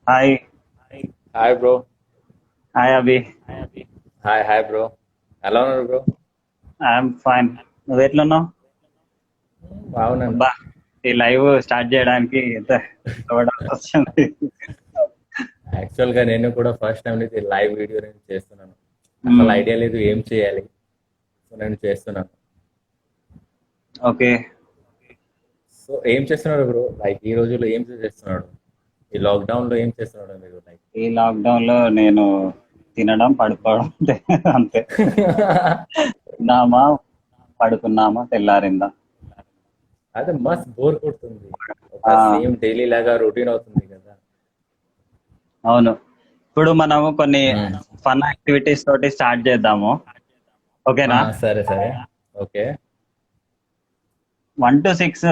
Hi. Hi bro. Hi Abhi. Hi bro. ఎలా ఉన్నారు bro? I'm fine. నువ్వు ఎట్లున్నావు? బాగున్నాను. అబ్బా, ఈ లైవ్ స్టార్ట్ చేయడానికి ఎంత డౌట్ వస్తుంది. యాక్చువల్ గా నేను కూడా ఫస్ట్ టైం ఇది లైవ్ వీడియో నేను చేస్తున్నాను. అసలు మ్మ్. ఐడియా లేదు ఏం చేయాలి. సో నేను చేస్తున్నాను. ఓకే. సో ఏం చేస్తున్నాడు బ్రో? లైక్ ఈ రోజుల్లో ఏం చేస్తున్నాడు? ఈ లాక్డౌన్ లో ఏం చేస్తున్నాడు మీరు లైక్? ఈ లాక్డౌన్ లో నేను తినడం పడుకోవడం అంతే. తిన్నామా, పడుకున్నామా, తెల్లారిందా. అదే మస్త్ బోర్ కొడుతుంది. ఆ, ఒక సేమ్ డైలీ లాగా రొటీన్ అవుతుంది కదా. అవును. ఇప్పుడు మనము కొన్ని మ్మ్. ఫన్ యాక్టివిటీస్ తోటి స్టార్ట్ చేద్దాము. ఓకేనా? సరే సరే. ఓకే. 1 to 6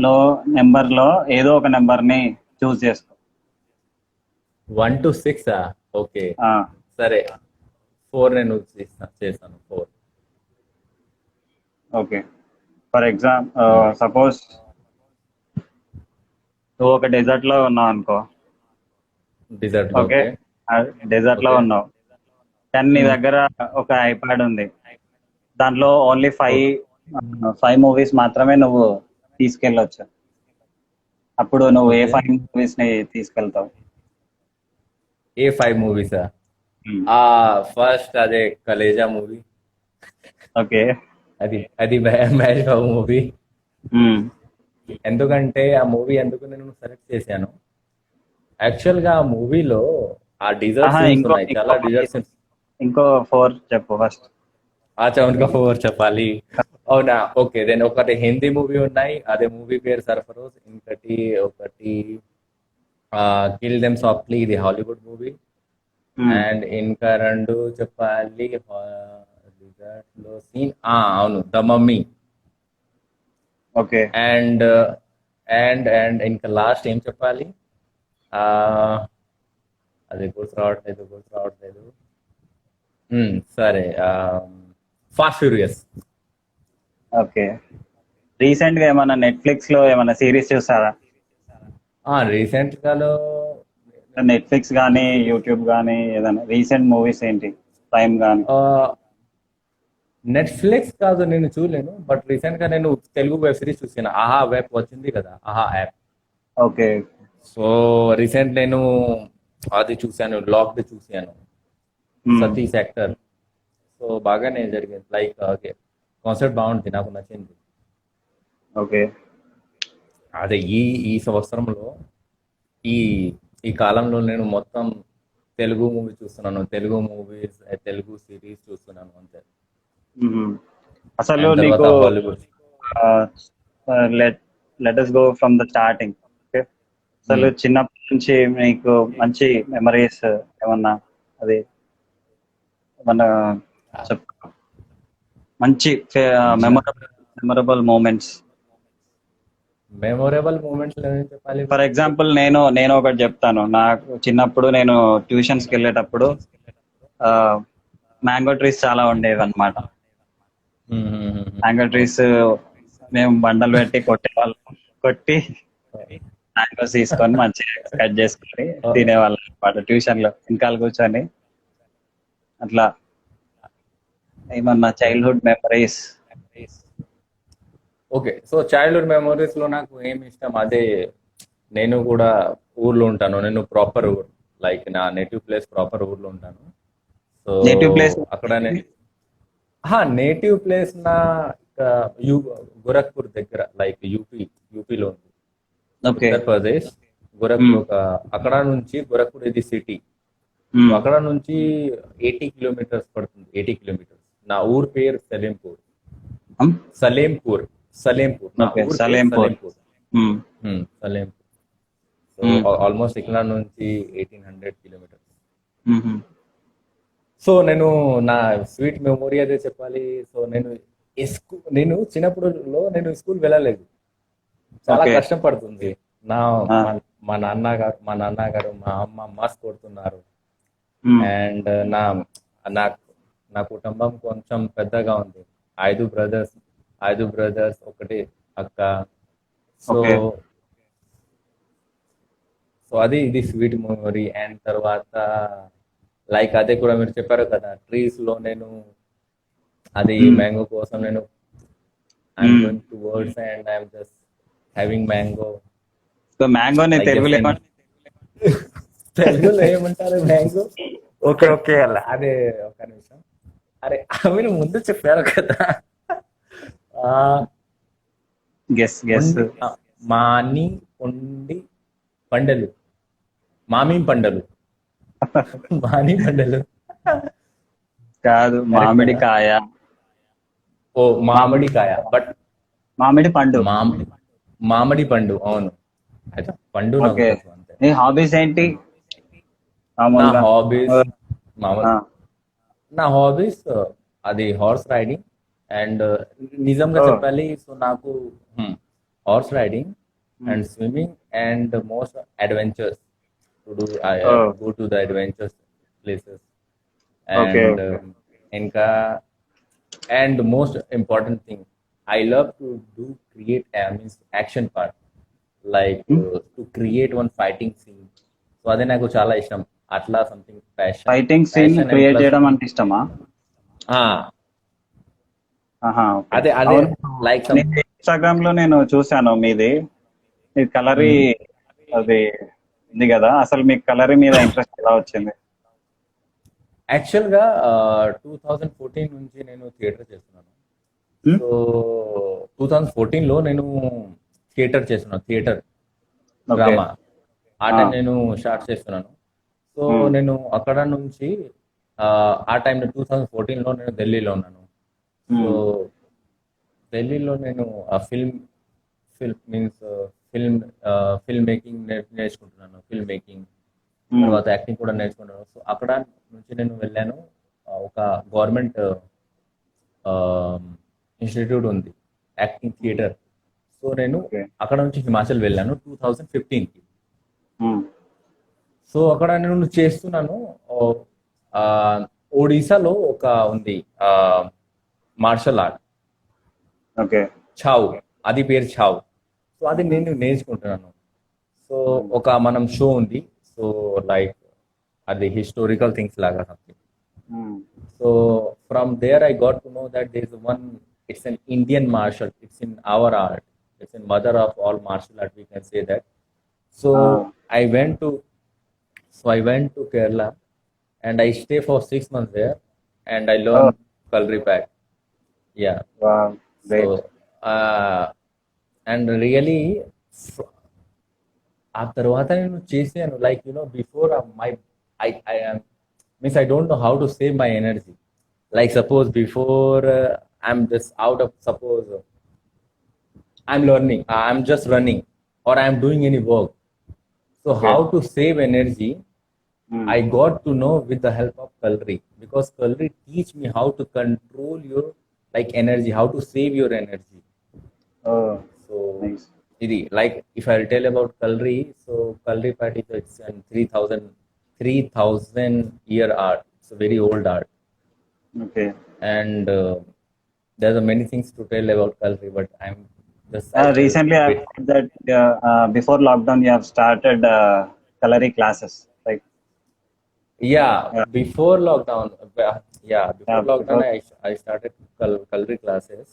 లో నెంబర్ లో ఏదో ఒక నెంబర్ ని చూస్ చేసుకో. 1 to 6. ఓకే. ఆ, సరే. 4 నేను చేస్తాను 4. ఓకే. For hmm. సపోజ్ నువ్వు ఒక డెజర్ట్ లో ఉన్నావు అనుకో. డిజర్ట్ లో ఓకే. ఓకే. డెజర్ట్ లో ఓకే. ఉన్నావు, కానీ నీ మ్మ్. దగ్గర ఒక ఐప్యాడ్ ఉంది. దాంట్లో only five okay. Five movies మాత్రమే నువ్వు తీసుకెళ్ళొచ్చు. అప్పుడు నువ్వు ఏ ఓకే. 5 మూవీస్ ని తీసుకెళ్తావు? ఏ 5 మూవీసా? ఉమ్, ఫస్ట్ అదే కలేజా మూవీ. ఓకే. అది అది మహేష్ బాబు మూవీ. ఉమ్, ఎందుకంటే ఆ మూవీ ఎందుకు నేను సెలెక్ట్ చేశాను, యాక్చువల్ గా ఆ మూవీలో ఆ డిజర్ట్ ఆహా, సీన్స్ ఇంకో ఉన్నాయి, ఇంకో చాలా డిజర్ట్ సీన్స్. ఇంకో 4 చెప్పు ఫస్ట్. ఆ చవన్గా ఫోర్ చెప్పాలి. అవునా, ఓకే. దెన్ ఒకటి హిందీ మూవీ ఉన్నాయి, అదే మూవీ పేరు సర్ఫరోజ్. ఇంకటి ఒకటి కిల్ దెమ్ సాఫ్ట్లీ, ఇది హాలీవుడ్ మూవీ. ఉమ్, అండ్ ఇంకా రెండు చెప్పాలి. లో సీన్ అవును, the mummy. Okay. And and ఇంకా లాస్ట్ ఏం చెప్పాలి? ఆ అది గుర్తు రావట్లేదు. సరే. Fast furious. ఓకే. రీసెంట్ గా ఏమైనా నెట్ఫ్లిక్స్ లో ఏమైనా సిరీస్ చూసారా? రీసెంట్ గాలో నెట్ఫ్లిక్స్ కానీ, యూట్యూబ్ కానీ, ఏదైనా రీసెంట్ మూవీస్ ఏంటి? ప్రైమ్ కానీ. నెట్ఫ్లిక్స్ కాదు, నేను చూడలేను. బట్ రీసెంట్ గా నేను తెలుగు వెబ్ సిరీస్ చూసాను. ఆహా వెబ్ వచ్చింది కదా, ఆహా యాప్. ఓకే. సో రీసెంట్ నేను అది చూశాను, లాక్డ్ చూశాను. ఉమ్, సతీష్ యాక్టర్. సో బాగానే జరిగింది. లైక్ కాన్సెప్ట్ బాగుంది, నాకు నచ్చింది. ఓకే. అదే ఈ ఈ సంవత్సరంలో, ఈ ఈ కాలంలో నేను మొత్తం తెలుగు మూవీ చూస్తున్నాను, తెలుగు మూవీస్, తెలుగు సిరీస్ చూస్తున్నాను అంతే. ఉమ్. అసలు అండ్ తర్వాత నీకు Hollywood. Let let us go from the starting. Okay. అసలు చిన్నప్పటి నుంచి మీకు మంచి మెమరీస్ ఏమన్నా, అది ఏమన్నా చెప్, మంచి చిన్న memorable memorable moments. Memorable moments ఏమని చెప్పాలి ఫర్ బ్రో? ఎగ్జాంపుల్ నేను ఒకటి చెప్తాను. నాకు చిన్నప్పుడు నేను ట్యూషన్స్కి వెళ్ళేటప్పుడు మ్యాంగో ట్రీస్ చాలా ఉండేవి అన్నమాట. మ్యాంగో ట్రీస్ మేము బండలు పెట్టి కొట్టేవాళ్ళం. కొట్టి మ్యాంగోస్ తీసుకొని మంచిగా కట్ చేసుకొని తినేవాళ్ళం అన్నమాట. ట్యూషన్ లో వెనకాల కూర్చొని అట్లా. ఏమన్నా childhood memories? Okay. So childhood memories లో నాకు ఏమి ఇష్టం, అదే. నేను కూడా ఊర్లో ఉంటాను. నేను ప్రాపర్ ఊర్, లైక్ నా నేటివ్ ప్లేస్ ప్రాపర్ ఊర్లో ఉంటాను. So native place? అక్కడనే నేటివ్ ప్లేస్ నా ఆ, యు గోరఖ్పూర్ దగ్గర, లైక్ యూపీలో ఉంది. ఓకే. ఉత్తరప్రదేశ్, గోరఖ్పూర్. అక్కడ నుంచి గోరఖ్పూర్ ఇది సిటీ. సో అక్కడ నుంచి 80 కిలోమీటర్స్ పడుతుంది, 80 కిలోమీటర్స్. నా ఊరు పేరు సలేంపూర్. సలేంపూర్. సలేంపూర్, నా ఓకే. ఊరు పేరు సలేంపూర్. సలేంపూర్. సలేంపూర్. సో ఆల్మోస్ట్ ఇక్కడ నుంచి 1800 కిలోమీటర్స్. సో నేను నా స్వీట్ మెమొరీ అదే చెప్పాలి. సో నేను చిన్నప్పుడులో నేను స్కూల్ వెళ్ళలేదు. చాలా ఓకే. కష్టం పడుతుంది. నా మా మా నాన్నగారు మా అమ్మ మాస్ కొడుతున్నారు. అండ్ నా నా కుటుంబం కొంచెం పెద్దగా ఉంది. 5 బ్రదర్స్, 5 బ్రదర్స్, ఒకటి అక్క. So okay. సో అది ఇది స్వీట్ మెమరీ. అండ్ తర్వాత లైక్ అదే కూడా మీరు చెప్పారు కదా, ట్రీస్ లో నేను అది మ్యాంగో కోసం నేను I'm going to words and I'm just having mango. So మ్యాంగోని Like తెలుగులో yes, ఏమంటారు? తెలుగులో ఏమంటారు మ్యాంగో? ఓకే ఓకే అలా అదే ఒక నిమిషం. అరే మీరు ముందు చెప్పారు కదా. ఆ, గెస్ గెస్. ఉండి మాని ఉండి పండలు, మామి పండలు, మాని పండలు. కాదు, మామిడికాయ. ఓ మామిడికాయ, బట్ మామిడి పండు. మామిడి పండు, అవును. అయితే పండు నాకు ఓకే. తెలుసు అంతే. నీ హాబీస్ ఏంటి నా మామూలుగా? హాబీస్ మామూలు ఆ, నా హాబీస్ అది హార్స్ రైడింగ్. అండ్ నిజంగా Oh. చెప్పాలి, సో నాకు horse riding and swimming and most adventures to do. Oh. Go to the adventures places. Okay, and ఇంకా and most important thing, I love to do create means action part, like to create one fighting scene. So అదే నాకు చాలా ఇష్టం. అట్లా something passion. Fighting scene create చేయడం అంటే ఇష్టమా? ఆహా, okay. అదే అదే లైక్ ఇన్స్టాగ్రామ్ లో నేను చూసాను మీది కలరీ అది ఉంది కదా, అసలు మీకు కలరీ మీద ఇంట్రెస్ట్ ఎలా వచ్చింది? యాక్చువల్ గా 2014 నుంచి నేను థియేటర్ చేస్తున్నాను. సో 2014 లో నేను థియేటర్ చేస్తున్నాను, థియేటర్ డ్రామా ఆ టైం నేను స్టార్ట్ చేస్తున్నాను. సో నేను అక్కడ నుంచి ఆ టైం 2014 లో నేను ఢిల్లీలో ఉన్నాను. సో ఢిల్లీలో నేను ఫిల్మ్ మీన్స్ ఫిల్మ్ మేకింగ్ నేర్చుకుంటున్నాను, ఫిల్మ్ మేకింగ్ తర్వాత యాక్టింగ్ కూడా నేర్చుకుంటున్నాను. సో అక్కడ నుంచి నేను వెళ్ళాను, ఒక గవర్నమెంట్ ఇన్స్టిట్యూట్ ఉంది యాక్టింగ్ థియేటర్. సో నేను అక్కడ నుంచి హిమాచల్ వెళ్ళాను 2015కి. సో అక్కడ నేను చేస్తున్నాను. ఒడిశాలో ఒక ఉంది మార్షల్ ఆర్ట్, ఛావ్, అది పేరు ఛావ్. సో అది నేను నేర్చుకుంటున్నాను. సో ఒక మనం షో ఉంది, సో లైక్ అది హిస్టారికల్ థింగ్స్ లాగా something. So from there I got to know that there is one, it's an Indian martial, it's in our art, it's in mother of all martial art, we can say that. సో I went to Kerala and I stay for 6 months there and I learned Kalripat. Yeah. Wow, great. So, and really, ఆ తర్వాత నేను చేసాను, like before I am means I don't know how to save my energy. Like suppose before I'm just out of, suppose I'm learning, I'm just running or I'm doing any work. So how to save energy, I got to know with the help of Kalri, because Kalri teach me how to control your like energy, how to save your energy. So Nice. like if I'll tell about Kalri, so Kalri Pat is it's an 3000 year art. It's a very old art. Okay. And there's many things to tell about Kalri, but I'm just Recently, I heard that before lockdown, you have started coloring classes. Like, before lockdown, before lockdown, before- I started Kalri classes.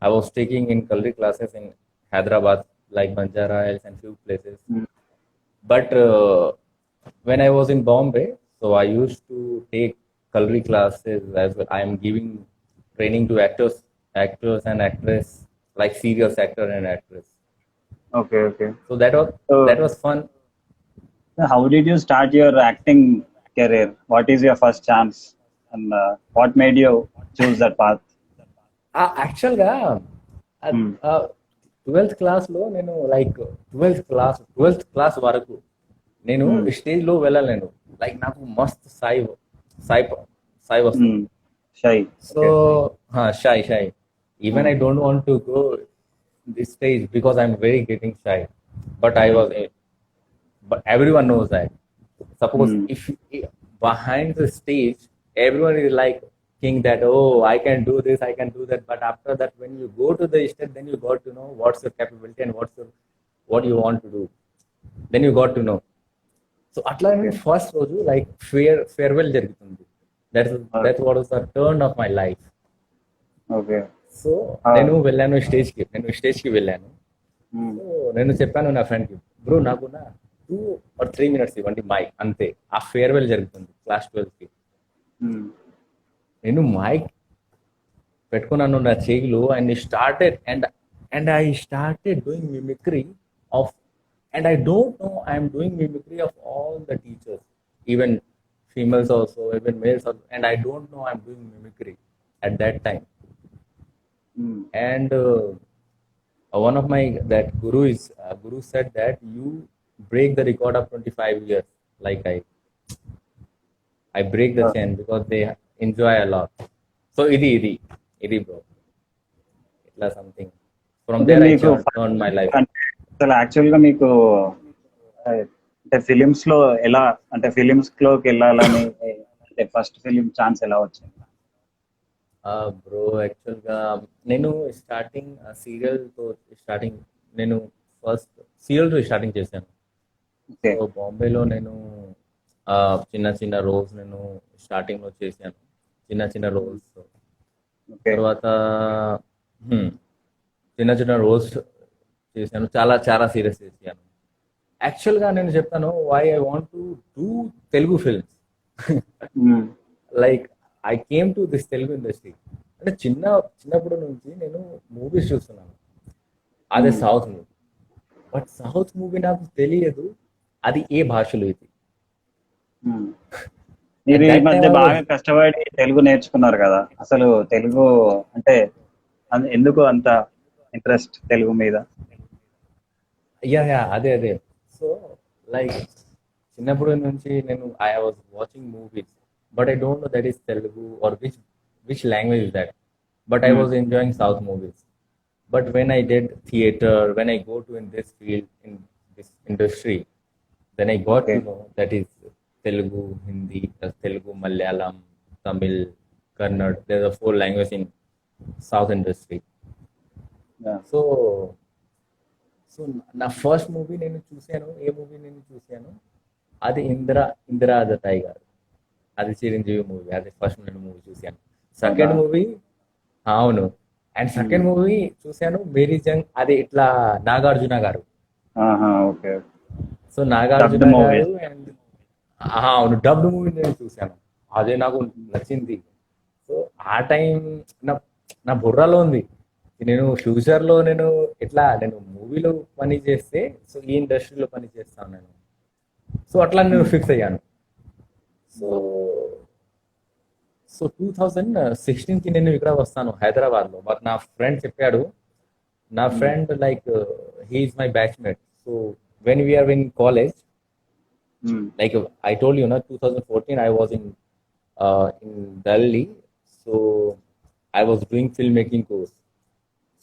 I was taking in Kalri classes in Hyderabad, like Banjara Hills and few places. But when I was in Bombay, so I used to take Kalri classes as well. I am giving training to actors and actress, like serious actor and actress. okay. So that was fun. How did you start your acting career? What is your first chance? And what made you choose that path? యాక్చువల్గా 12th క్లాస్లో నేను like 12th class వరకు నేను స్టేజ్లో వెళ్ళలేను. Like నాకు మస్త్ సాయి వస్తుంది. Shy. So shy even I don't want to go this stage because I'm very getting shy. But but everyone knows that. Suppose if behind the stage everyone is like think that, oh, I can do this, I can do that, but after that when you go to the stage, then you got to know what's your capability and what you want to do. Then you got to know. So అట్లా first రోజు like farewell జరుగుతుంది. That what the turn off my life. Okay. So నేను స్టేజ్కి వెళ్ళాను. So నేను చెప్పాను నా ఫ్రెండ్కి, బ్రో నాకు నా 2 or 3 minutes ఇవ్వండి మైక్, అంతే. ఆ ఫేర్వెల్ జరుగుతుంది క్లాస్ 12కి. నేను మైక్ పెట్టుకున్నాను నా చెయ్యిలో and I started doing mimicry of, and I don't know I'm doing mimicry of all the teachers, even females also, even males also, and I don't know I'm doing mimicry at that time. And one of my that guru said that you break the record of 25 years, like I break the chain because they enjoy a lot. So idi bro, itla something from there I turned my life. అసలు actual గా మీకు అంటే films లో ఎలా, అంటే films లోకి వెళ్ళాలని అంటే ఫస్ట్ ఫిలిం ఛాన్స్ ఎలా వచ్చింది? బ్రో యాక్చువల్ గా నేను ఫస్ట్ సీరియల్ తో స్టార్టింగ్ చేశాను. సో బాంబేలో నేను చిన్న రోల్స్ నేను స్టార్టింగ్ లో చేశాను, చిన్న రోల్స్. తర్వాత చిన్న రోల్స్ చేశాను, చాలా సీరియస్ చేశాను. యాక్చువల్ గా నేను చెప్తాను why I want to do Telugu films. Like I came to this Telugu industry అంటే చిన్నప్పటి నుంచి నేను మూవీస్ చూస్తున్నాను, అదే south movie. But south movie నాకు తెలియదు అది ఏ భాషలో ఇది. మీరు ఈ మధ్య బాగా కష్టపడి తెలుగు నేర్చుకున్నారు కదా, అసలు తెలుగు అంటే ఎందుకు అంత ఇంట్రెస్ట్ తెలుగు మీద? అదే సో లైక్ చిన్నప్పటి నుంచి నేను I was watching movies, but I don't know that is Telugu or which language is that, but I was enjoying South movies. But when I did theater, when I go to in this field, in this industry, then I got to know that is Telugu, Hindi, Telugu, Malayalam, Tamil, Kannada. There's a 4 language in South industry. So నా first movie నేను చూశాను అది ఇందిరా దత్తాయి గారు, అది Chiranjeevi movie, అది first నేను movie చూశాను. Second movie అవును, అండ్ సెకండ్ మూవీ చూశాను మేరీ జంగ్, అది ఇట్లా నాగార్జున గారు. సో నాగార్జున గారు అండ్ అవును డబ్డ్ మూవీ నేను చూశాను, అదే నాకు నచ్చింది. సో ఆ టైం నా బుర్రలో ఉంది, నేను ఫ్యూచర్ లో నేను మూవీలో పని చేస్తే సో ఈ ఇండస్ట్రీలో పని చేస్తాను నేను. సో అట్లా నేను ఫిక్స్ అయ్యాను. సో 2016కి నేను ఇక్కడ వస్తాను హైదరాబాద్ లో. బట్ నా ఫ్రెండ్ చెప్పాడు, నా friend like he's my batchmate. So when we're in college, like I told you, 2014 I was in Delhi. So I was doing filmmaking course.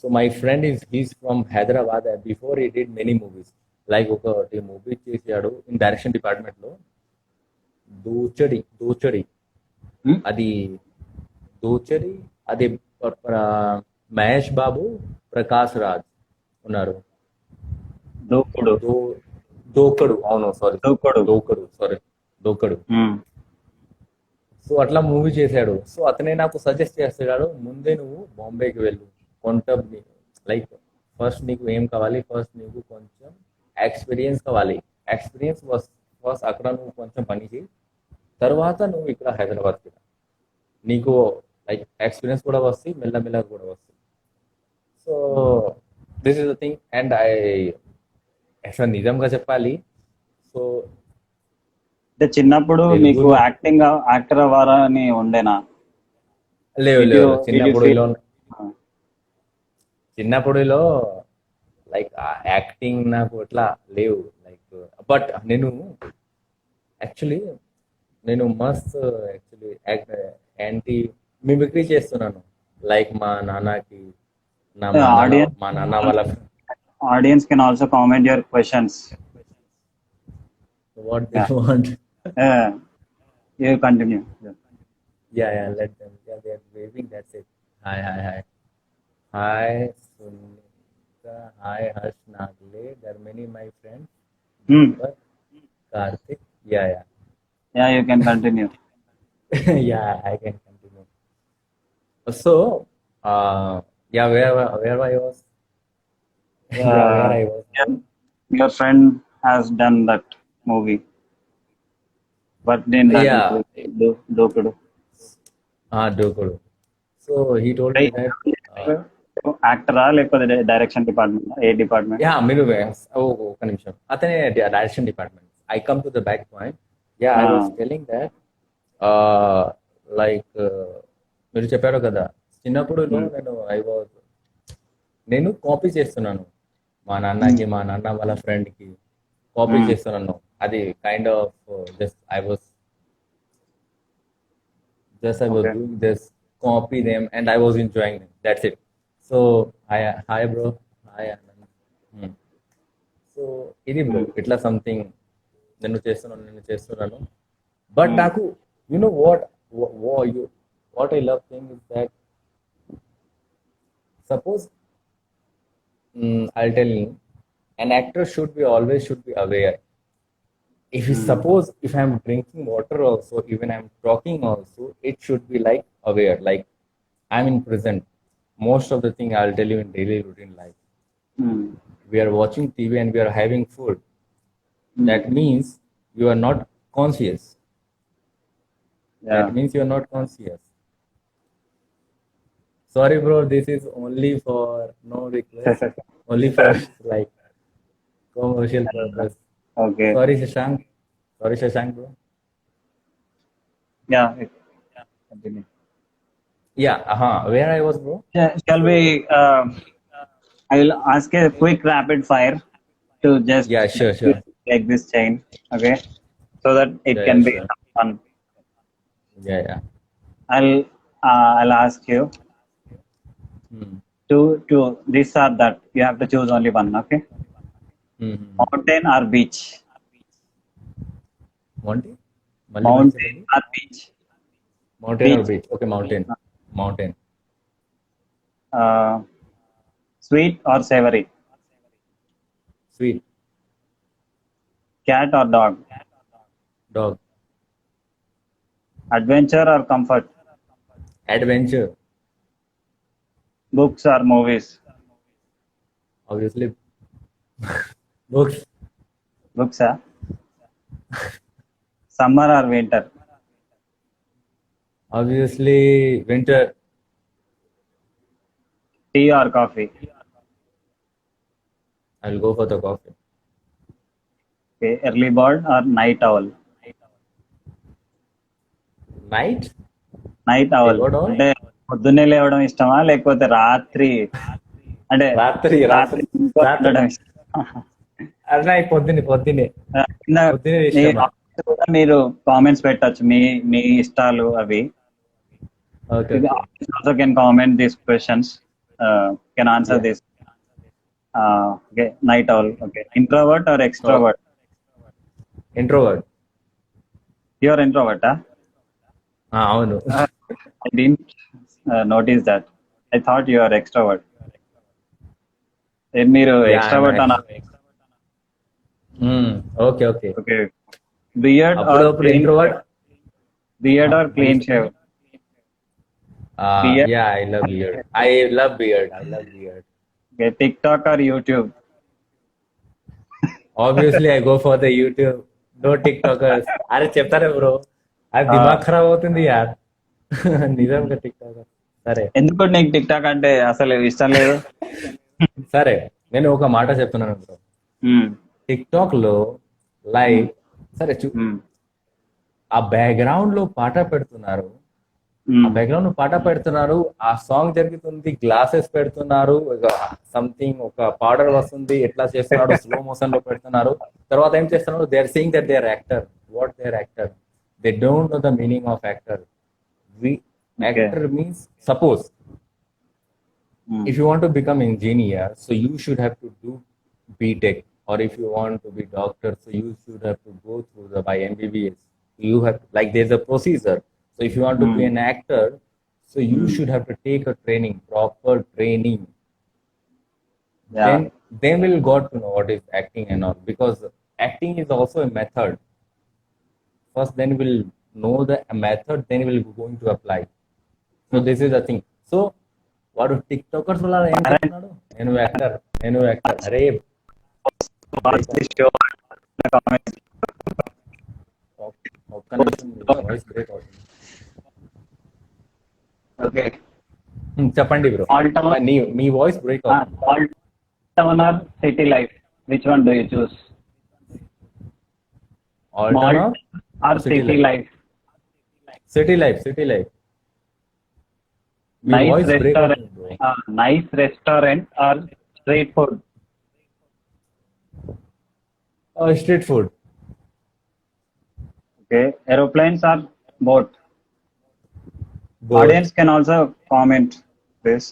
So my friend he's from Hyderabad, and before he did many movies. Like ఒకటి movie చేశాడు in direction department లో, దోచడి అది మహేష్ బాబు, ప్రకాష్ రాజ్ ఉన్నారు. దోకడు. So అట్లా movie చేశాడు. So అతనే నాకు suggest చేస్తాడు, ముందే నువ్వు బాంబేకి వెళ్ళు, లైక్ ఫస్ట్ నీకు ఏం కావాలి, ఫస్ట్ నీకు కొంచెం ఎక్స్పీరియన్స్ కావాలి. ఎక్స్పీరియన్స్ ఫస్ట్ అక్కడ నువ్వు కొంచెం పని చేయి, తర్వాత నువ్వు ఇక్కడ హైదరాబాద్కి రా, నీకు లైక్ ఎక్స్పీరియన్స్ కూడా వస్తుంది, మెల్లమెల్లగా కూడా వస్తుంది. So this is the thing. And అసలు నిజంగా చెప్పాలి, సో అంటే చిన్నప్పుడు మీకు యాక్టర్ అవ్వాలని ఉండేనా? లేవు. చిన్నప్పుడులో లైక్ యాక్టింగ్ నాకు అట్లా లేవు. లైక్ బట్ నేను మస్త్ యాంటీ మిమిక్రీ చేస్తున్నాను. లైక్ మా నాన్న వాళ్ళ audience can also comment your questions. What they want. You continue. Yeah, let them. Yeah, they are waving. That's it. Hi Sunita. Hi Harsh Nagle. There are many my friends. But Karthik, Yeah, yeah. Yeah, you can continue. Yeah, I can continue. So, yeah, where I was? Yeah, where I was, Yeah, bro. your friend has done that movie. What in that Yeah, movie? Dokudu. Dokudu. So he told me that, యాక్టరా లేకపోతే direction department ఏ department? yeah, మీరు ఒక నిమిషం అతనే direction department. I come to the back point. Yeah, I was telling that like మీరు చెప్పారు కదా చిన్నప్పుడు నేను కాపీ చేస్తున్నాను మా నాన్నకి, మా నాన్న వాళ్ళ ఫ్రెండ్ కి కాపీ చేస్తున్నాను. అది kind of I was doing this, copy them, and I was enjoying them. That's it. So, hi bro, hi Anand. So ఇది బ్రో ఇట్లా సంథింగ్ నేను చేస్తున్నాను. బట్ నాకు know what I love thing is that suppose I'll tell you, an actor should be aware. If I'm drinking water also, even I'm talking also, it should be like aware, like I'm in present. Most of the thing I'll tell you in daily routine life. We are watching TV and we are having food. That means you are not conscious. That means you are not conscious. Sorry, bro. This is only for no request. Only for like commercial purpose. Okay. Sorry, Shashank, bro. Yeah. Continue. Yeah. Where I was, bro? Shall we? I will ask a quick rapid fire to just Sure. take this chain, okay? So that it can be fun. Yeah. I'll ask you to this or that. You have to choose only one, okay? Mountain or beach? Mountain or beach? Mountain or beach? Okay, mountain. Sweet or savory? Sweet. Cat or dog? Dog. Adventure or comfort? Adventure. Books or movies? Obviously. Books. Books, huh? Summer or winter? Obviously, winter. Tea or coffee? I'll go for the coffee. Okay, early bird or night owl? Night owl. అంటే పొద్దున్నే లేవడం ఇష్టమా లేకపోతే రాత్రి అంటే రాత్రి పొద్దున్నే మీరు కామెంట్స్ పెట్టచ్చు మీ ఇష్టాలు అవి. Also can comment these questions, can answer this. Okay, night owl. Okay, introvert or extrovert? Introvert. You are introvert, huh? అవును. I didn't notice that. I thought you are extrovert. మీరు extrovert అన్నా? Okay. Beard or introvert? Beard or clean shave? Yeah, I love beard. Okay, TikTok or YouTube? Obviously, I go for the YouTube. No TikTokers. అరే చెప్తారే bro, అది దిమాగ్ ఖరాబ్ అవుతుంది యార్. నిజంగా టిక్టాకర్. సరే, ఎందుకు నీకు టిక్టాక్ అంటే అసలు ఇష్టం లేదు? సరే, నేను ఒక మాట చెప్తున్నాను బ్రో. టిక్టాక్ లో లైక్ సరే ఆ బ్యాక్గ్రౌండ్ లో పాట పెడుతున్నారు, ఆ సాంగ్ జరుగుతుంది, గ్లాసెస్ పెడుతున్నారు, సంథింగ్ ఒక పౌడర్ వస్తుంది, ఎట్లా చేస్తున్నాడు, స్లో మోషన్ లో పెడుతున్నారు. తర్వాత ఏం చేస్తున్నారు, they are saying that they are actor. What they are actor? They don't know the meaning of actor. Actor means, suppose if you want to become engineer, so you should have to do BTech, or if you want to be doctor, so you should have to go through the by MBBS. You have, like, there's a procedure. So if you want to be an actor, so you should have to take a training, proper training. Then we'll got to know what is acting and all, because acting is also a method. first, then will know the method, then will going to apply. So this is the thing. So వాడు tick talkers వల్ల ఏం చెప్తున్నాడు, నేను actor అరే Watch this show in the comments. ఒక్క నిమిషం voice break అవుతుంది. Okay. చెప్పండి బ్రో, All town, మీ వాయిస్ బ్రేక్ అవుతుంది. all town or city life? Which one do you choose? All Small town or city life? City life me Nice voice break restaurant, అవుతుంది bro. nice restaurant or street food? Street food. Okay. Aeroplanes or boat? Audience can also comment this.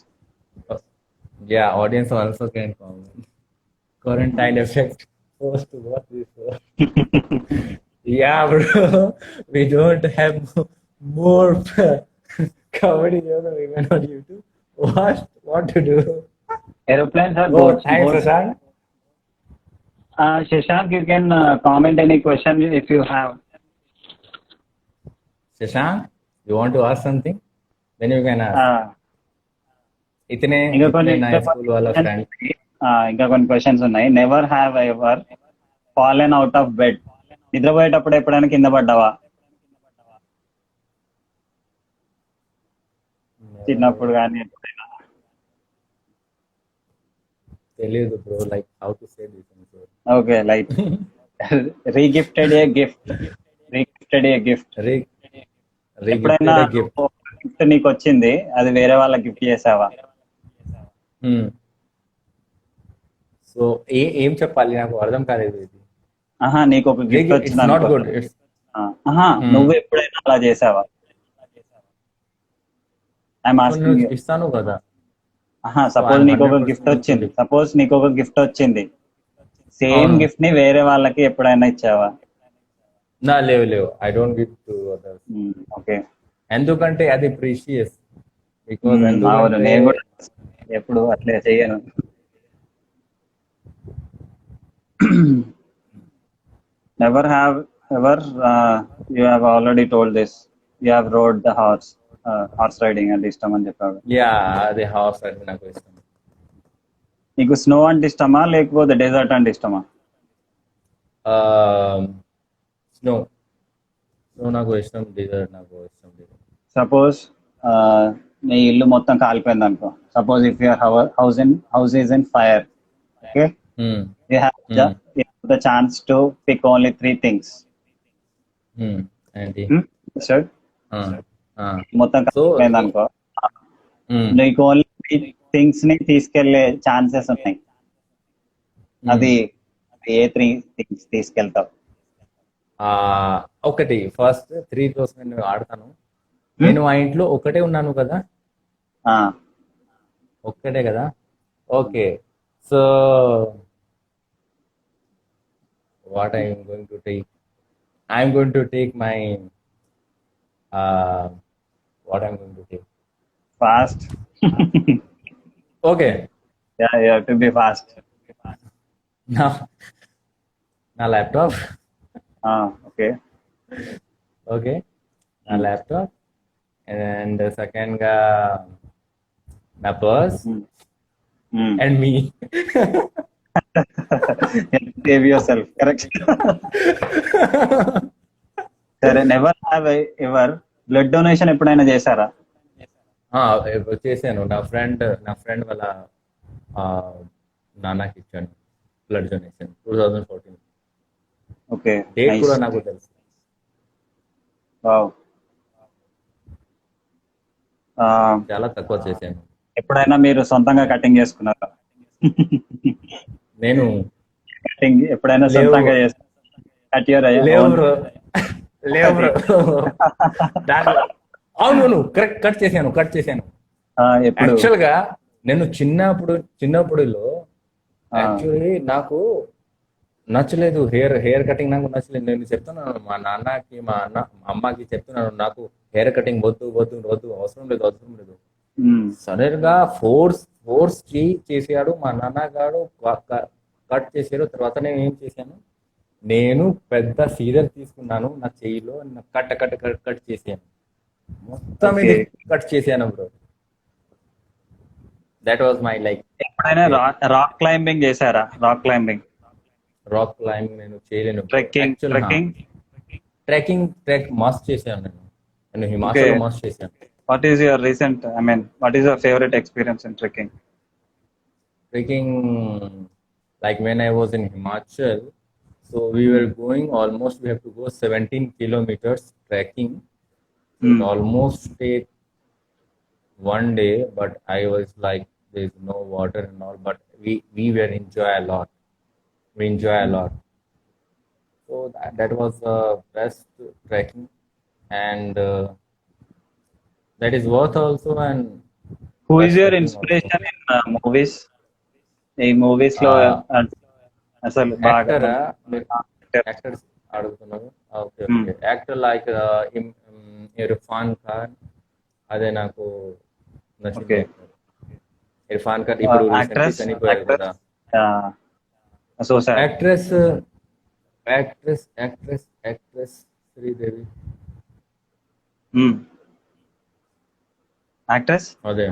Yeah, audience also can comment. Quarantine effect. First, what is yeah, bro. We don't have more comedy even on YouTube. What to do? Aeroplanes or Oh, boats? thanks, Boats. Prashant. Shashank, you can comment any question if you have. Shashank, you want to ask something? Then you can ask. ఇతనే ఇంకా కొన్ని నా school వాళ్ళ friend. ఇంకా కొన్ని questions ఉన్నాయి. Never have ever fallen out of bed? నిద్రపోయేటప్పుడు ఎప్పుడైనా కింద పడ్డావా? చిన్నప్పుడు కానీ ఎప్పుడైనా? తెలియదు bro, like how to say this. Okay, like regifted a gift. ఎప్పుడైనా గిఫ్ట్. గిఫ్ట్ నీకు వచ్చింది, అది వేరే వాళ్ళకి గిఫ్ట్ చేసావా? సో ఏం చెప్పాలి, నాకు అర్థం కాలేదు ఇది. నీకు ఒక గిఫ్ట్ వచ్చింది, నాట్ గుడ్. నువ్వు ఎప్పుడైనా అలా చేసావా? ఇస్తాను కదా. సపోజ్ నీకు ఒక గిఫ్ట్ వచ్చింది, సేమ్ గిఫ్ట్ ని వేరే వాళ్ళకి ఎప్పుడైనా ఇచ్చావా? లేవు, I don't give to others. Okay. ఎందుకంటే అది ప్రీషియస్. బికాజ్ నేను కూడా ఎప్పుడు అట్లే చెయ్యను. Never have ever you have already told this, you have road the horse riding అంటే ఇష్టం అని చెప్పావు. యా, అది హార్స్ రైడింగ్ నాకు ఇష్టం. నీకు స్నో అంటే ఇష్టమా లేకపోతే డెజర్ట్ అంటే ఇష్టమా? స్నో నాకు ఇష్టం, డెజర్ట్ నాకు ఇష్టం. సపోజ్ నీ ఇల్లు మొత్తం కాలిపోయింది అనుకో. Suppose if your house is in fire, okay, you have the chance to pick only 3 things. మొత్తం కాలిపోయింది అనుకో, నీకు ఓన్లీ 3 things ని తీసుకెళ్లే ఛాన్సెస్ ఉన్నాయి. అది ఏ 3 things తీసుకెళ్తావు? ఒకటి, ఫస్ట్ 3 నేను ఆడతాను. నేను ఆ ఇంట్లో ఒకటే ఉన్నాను కదా, ఒక్కటే కదా. Okay, so what I'm going to take my what I'm going to take fast. Okay, you have to be fast. నా ల్యాప్టాప్. ఓకే, నా ల్యాప్టాప్. అండ్ సెకండ్ గా నా పర్స్ అండ్ మీ. Save yourself, correct. సరే, never have ever blood donation ఎప్పుడైనా చేశారా? చేశాను. నా ఫ్రెండ్ వాళ్ళ నాన్నకి ఇచ్చాను బ్లడ్ డొనేషన్ 2014. ఓకే, డేట్ కూడా నాకు తెలుసు. వావ్. చాలా తక్కువ చేశాను. ఎప్పుడైనా మీరు సొంతంగా కటింగ్ చేసుకున్నారా? నేను కటింగ్ ఎప్పుడైనా సొంతంగా లేవు బ్రో. అవును, కరెక్ట్, కట్ చేశాను. యాక్చువల్ గా నేను చిన్నప్పుడులో యాక్చువల్లీ నాకు నచ్చలేదు హెయిర్ కటింగ్. నాకు నచ్చలేదు. నేను చెప్తున్నాను మా నాన్నకి, మా అమ్మకి చెప్తున్నాను, నాకు హెయిర్ కటింగ్ వద్దు, అవసరం లేదు. సడన్ గా ఫోర్స్ చేసాడు మా నాన్నగాడు, కట్ చేసాడు. తర్వాత నేను ఏం చేశాను, నేను పెద్ద సీజర్ తీసుకున్నాను నా చెయ్యిలో, నా కట్ కట్ కట్ కట్ చేశాను, మొత్తం ఓకే. ఇది కట్ చేశాను bro. That was my like ఎప్పుడైనా రాక్ క్లైంబింగ్ చేశారా? రాక్ క్లైంబింగ్, రాక్ క్లైంబింగ్ నేను చేయలేను bro. Trekking actual trekking trek must చేశాను నేను ఓకే. హిమాచల్లో మస్ట్ చేశాను. What is your recent, I mean what is your favourite experience in trekking? Trekking, like when I was in Himachal, so we were going almost, we have to go 17 kilometers trekking. So it almost take one day, but I was like, there's no water and all, but we were enjoy a lot. We enjoy a lot. So that was the best trekking, and that is worth also, and who is best your trekking also. Inspiration in movies? ఈ movies లో అసలు బాగా actor actors అడుగుతున్నారు. Okay okay, actor like Irfan Khan, అదే నాకు నచ్చింది. Okay. Irfan Khan ఇప్పుడు recently actress చనిపోయారు కదా. So sir actress actress Sridevi. Actress అదే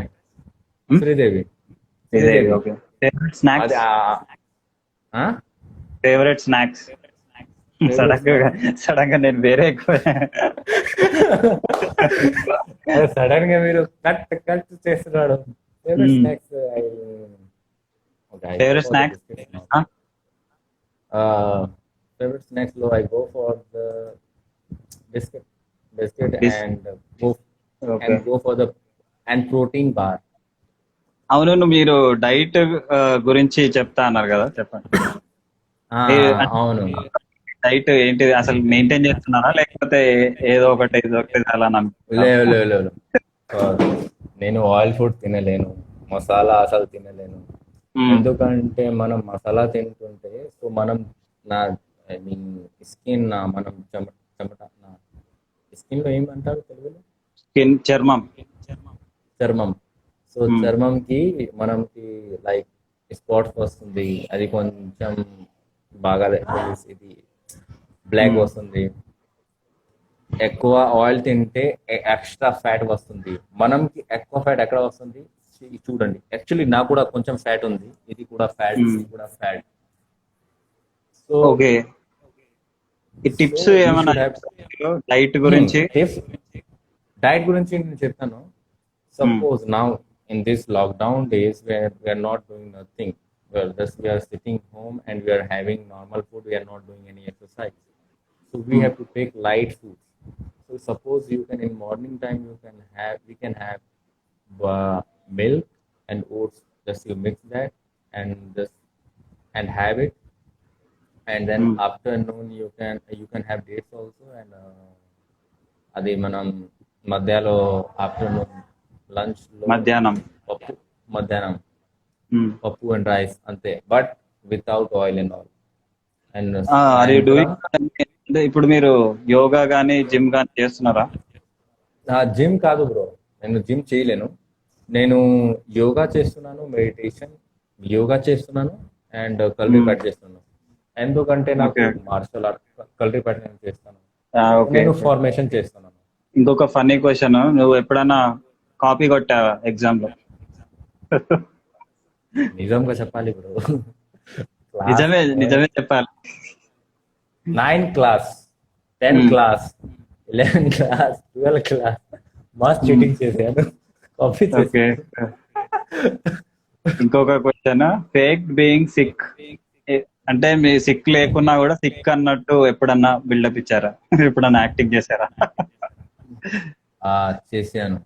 శ్రీదేవి. ఓకే. ఫేవరెట్ స్నాక్స్, అదే ఫేవరెట్ స్నాక్స్. సడన్ గా నేను వేరే ఎక్కువ సడన్ గా మీరు కట్ కట్ చేస్తున్నాడు. Favourite snacks, favourite snacks favorite snacks lo I go for the biscuit and okay. go for the and protein bar. అవును, మీరు డైట్ గురించి చెప్తా అన్నారు కదా, చెప్పండి. అవును, డైట్ ఏంటి అసలు, మెయింటైన్ చేస్తున్నారా లేకపోతే ఏదో ఒకటి అలా లేవు లేవు లేవు. నేను ఆయిల్ ఫుడ్ తినలేను, మసాలా అసలు తినలేను. ఎందుకంటే మనం మసాలా తింటుంటే సో మనం నా ఐ మీన్ స్కిన్, మనం చెమట నా స్కిన్ లో ఏమంటారు తెలుగులో? స్కిన్, చర్మం. సో చర్మంకి మనకి లైక్ స్పాట్స్ వస్తుంది, అది కొంచెం బాగా ఇది బ్లాక్ వస్తుంది. ఎక్కువ ఆయిల్ తింటే ఎక్స్ట్రా ఫ్యాట్ వస్తుంది. మనకి ఎక్కువ ఫ్యాట్ ఎక్కడ వస్తుంది చూడండి. యాక్చువల్లీ నాకు కూడా కొంచెం ఫ్యాట్ ఉంది, ఇది కూడా ఫ్యాట్, ఇది కూడా ఫ్యాట్. So okay. ఈ టిప్స్ ఏమన్నా డైట్ గురించి? డైట్ గురించి నేను చెప్తాను. Suppose now in this lockdown days where we are not doing nothing, we are sitting home and we are having normal food, we are not doing any exercise, so we have to take light food. So suppose you can in morning time we can have milk and oats, just you mix that and have it, and then afternoon you can have dates also, and అది మనం మధ్యాహ్నం afternoon lunch లో మధ్యాహ్నం పప్పు and rice అంతే, but without oil and all. And ఇప్పుడు మీరు యోగా గానీ జిమ్ గానీ చేస్తున్నారా? జిమ్ కాదు బ్రో, నేను జిమ్ చేయలేను. నేను యోగా చేస్తున్నాను, మెడిటేషన్, యోగా చేస్తున్నాను అండ్ కలరీ కట్ చేస్తున్నాను. ఎందుకంటే నాకు మార్షల్ ఆర్ట్, కలరీ కట్ నేను చేస్తాను, నేను ఫార్మేషన్ చేస్తున్నాను. ఇంకొక ఫన్నీ క్వశ్చన్, నువ్వు ఎప్పుడైనా కాపీ కొట్టావా ఎగ్జామ్ లో? నిజంగా చెప్పాలి బ్రో, నిజమే చెప్పాలి. 9th class, 10th class, 11th class, 12th class మస్త్ చీటింగ్ చేశాను, కాపీ చేశాను. ఇంకొక క్వశ్చన్, ఫేక్ బీయింగ్ సిక్ అంటే మీ సిక్ లేకున్నా కూడా సిక్ అన్నట్టు ఎప్పుడన్నా బిల్డప్ ఇచ్చారా? ఎప్పుడన్నా యాక్టింగ్ చేశారా? చేశాను.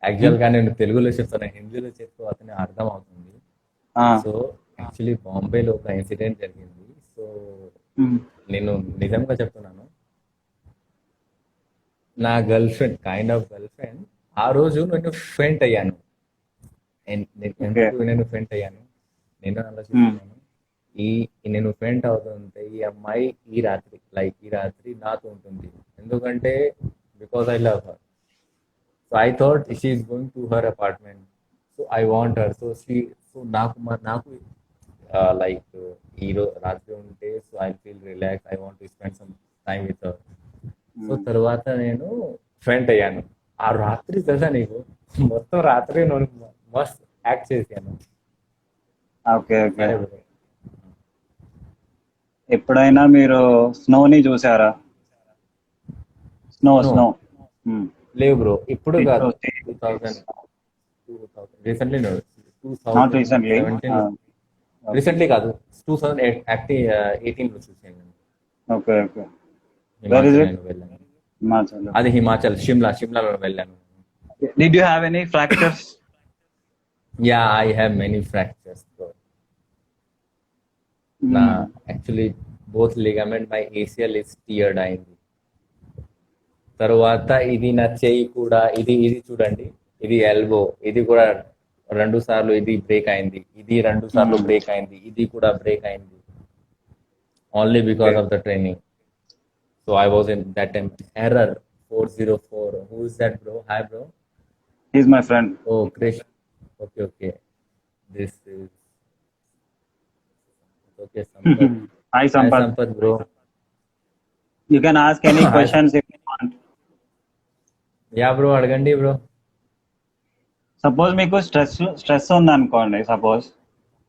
యాక్చువల్ గా నేను తెలుగులో చెప్తాను, హిందీలో చెప్తూ అతని అర్థం అవుతుంది. సో యాక్చువల్లీ బాంబేలో ఒక ఇన్సిడెంట్ జరిగింది. సో నేను నిజంగా చెప్తున్నాను, నా girl friend, kind of girl friend, ఆ రోజు నేను ఫెయింట్ అయ్యాను. నేను ఫెయింట్ అయ్యాను, నేను ఆలోచిస్తున్నాను, నేను ఫెయింట్ అవుతుంటే ఈ అమ్మాయి ఈ రాత్రి నాతో ఉంటుంది, ఎందుకంటే because I love her. So I thought she is going to her apartment, so I want her. So నాకు లైక్ ఈరోజు రాత్రి ఉంటే so I feel relax, I want to spend some time with. So తర్వాత నేను faint అయ్యాను. ఆ రాత్రి తెలుసా నీకు, మొత్తం రాత్రి నేను మస్త్ యాక్ట్ చేశాను. Okay okay. సరే బ్రో. ఎప్పుడైనా మీరు స్నోని చూసారా? Snow No. స్నో లేవు బ్రో, ఇప్పుడు కాదు. 2000 రీసెంట్లీ నాట్ రీసెంట్లీ. 2017 రీసెంట్లీ కాదు, 2018 లో చూసాను నేను. Okay okay. హిమాచల్ నేను వెళ్ళాను. హిమాచల్. అది హిమాచల్, షిమ్లాలో వెళ్ళాను. Did you have any fractures? Yeah, I have many fractures bro. నా actually both ligament my ACL is teared అయింది. తర్వాత ఇది నా చెయ్యి కూడా, ఇది చూడండి, ఇది ఎల్బో, ఇది కూడా 2 సార్లు ఇది బ్రేక్ అయింది, ఇది 2 సార్లు బ్రేక్ అయింది, ఇది కూడా బ్రేక్ అయింది. Only because of the training. So I was in that time error 404. Who is that bro? Hi bro. He is my friend. Oh Krish. Okay. This is okay. Sampath. Hi hi Sampath. Sampath bro. You can ask any questions if you want. Ya bro, అడగండి bro. Suppose మీకు stress ఉంది అనుకోండి, suppose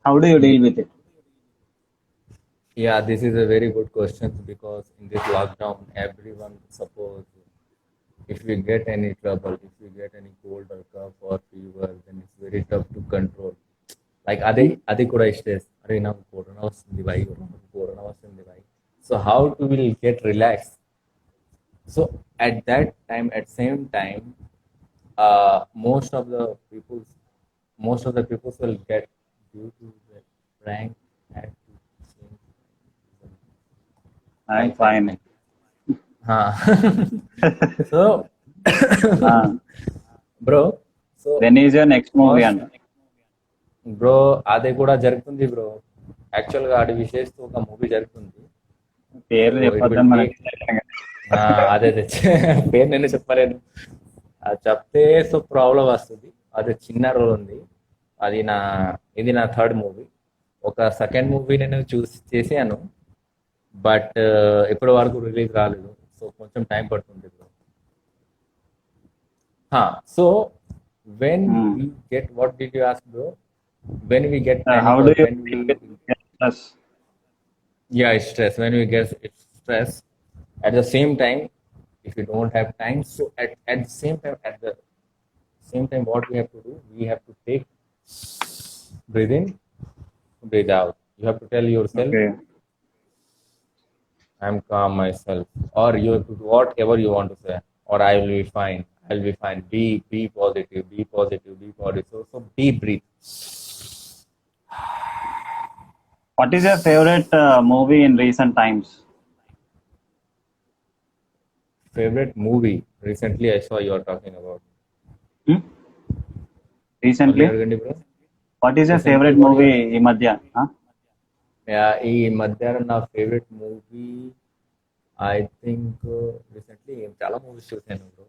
how do you deal with it? Yeah, this is a very good question because in this lockdown, everyone, suppose if we get any trouble, if we get any cold or cough or fever, then it's very tough to control. Like adi kuda stress. Are now corona vasundi bhai, corona vasundi bhai. So how to will get relaxed? So at that time, at same time, most of the people will get due to the prank at I'm fine. So bro, so when is your next movie? And bro అది కూడా జరుగుతుంది bro. Actual గా ఆడి విశేష్ ఒక movie జరుగుతుంది. పేరు చెప్పొద్దని మనకి అదే పేరు నేను చెప్పలేను, అది చెప్తే సో ప్రాబ్లం వస్తుంది. అది చిన్న రోల్ ఉంది. ఇది నా 3rd మూవీ. ఒక 2nd మూవీ నేను చేశాను, బట్ ఇప్పటి వరకు రిలీజ్ కాలేదు. సో కొంచెం టైం పడుతుంది bro. So when we get, what did you ask bro? When we get, how do you deal with stress? Yeah, stress. When we get stress, at the same time, if you don't have time, so at the same time, what we have to do, we have to take breathe in, breathe out. You have to tell yourself, Okay. I'm calm myself, or you have to do whatever you want to say, or I will be fine. I'll be fine. Be positive. Be positive. Be positive. So deep breathe. What is your favorite movie in recent times? Favorite movie? Recently, I saw you are talking about. Recently? అడగండి bro. What is your favorite movie ఈ మధ్య? ఈ మధ్య నా favourite movie, I think recently చాలా movies చూసాను bro.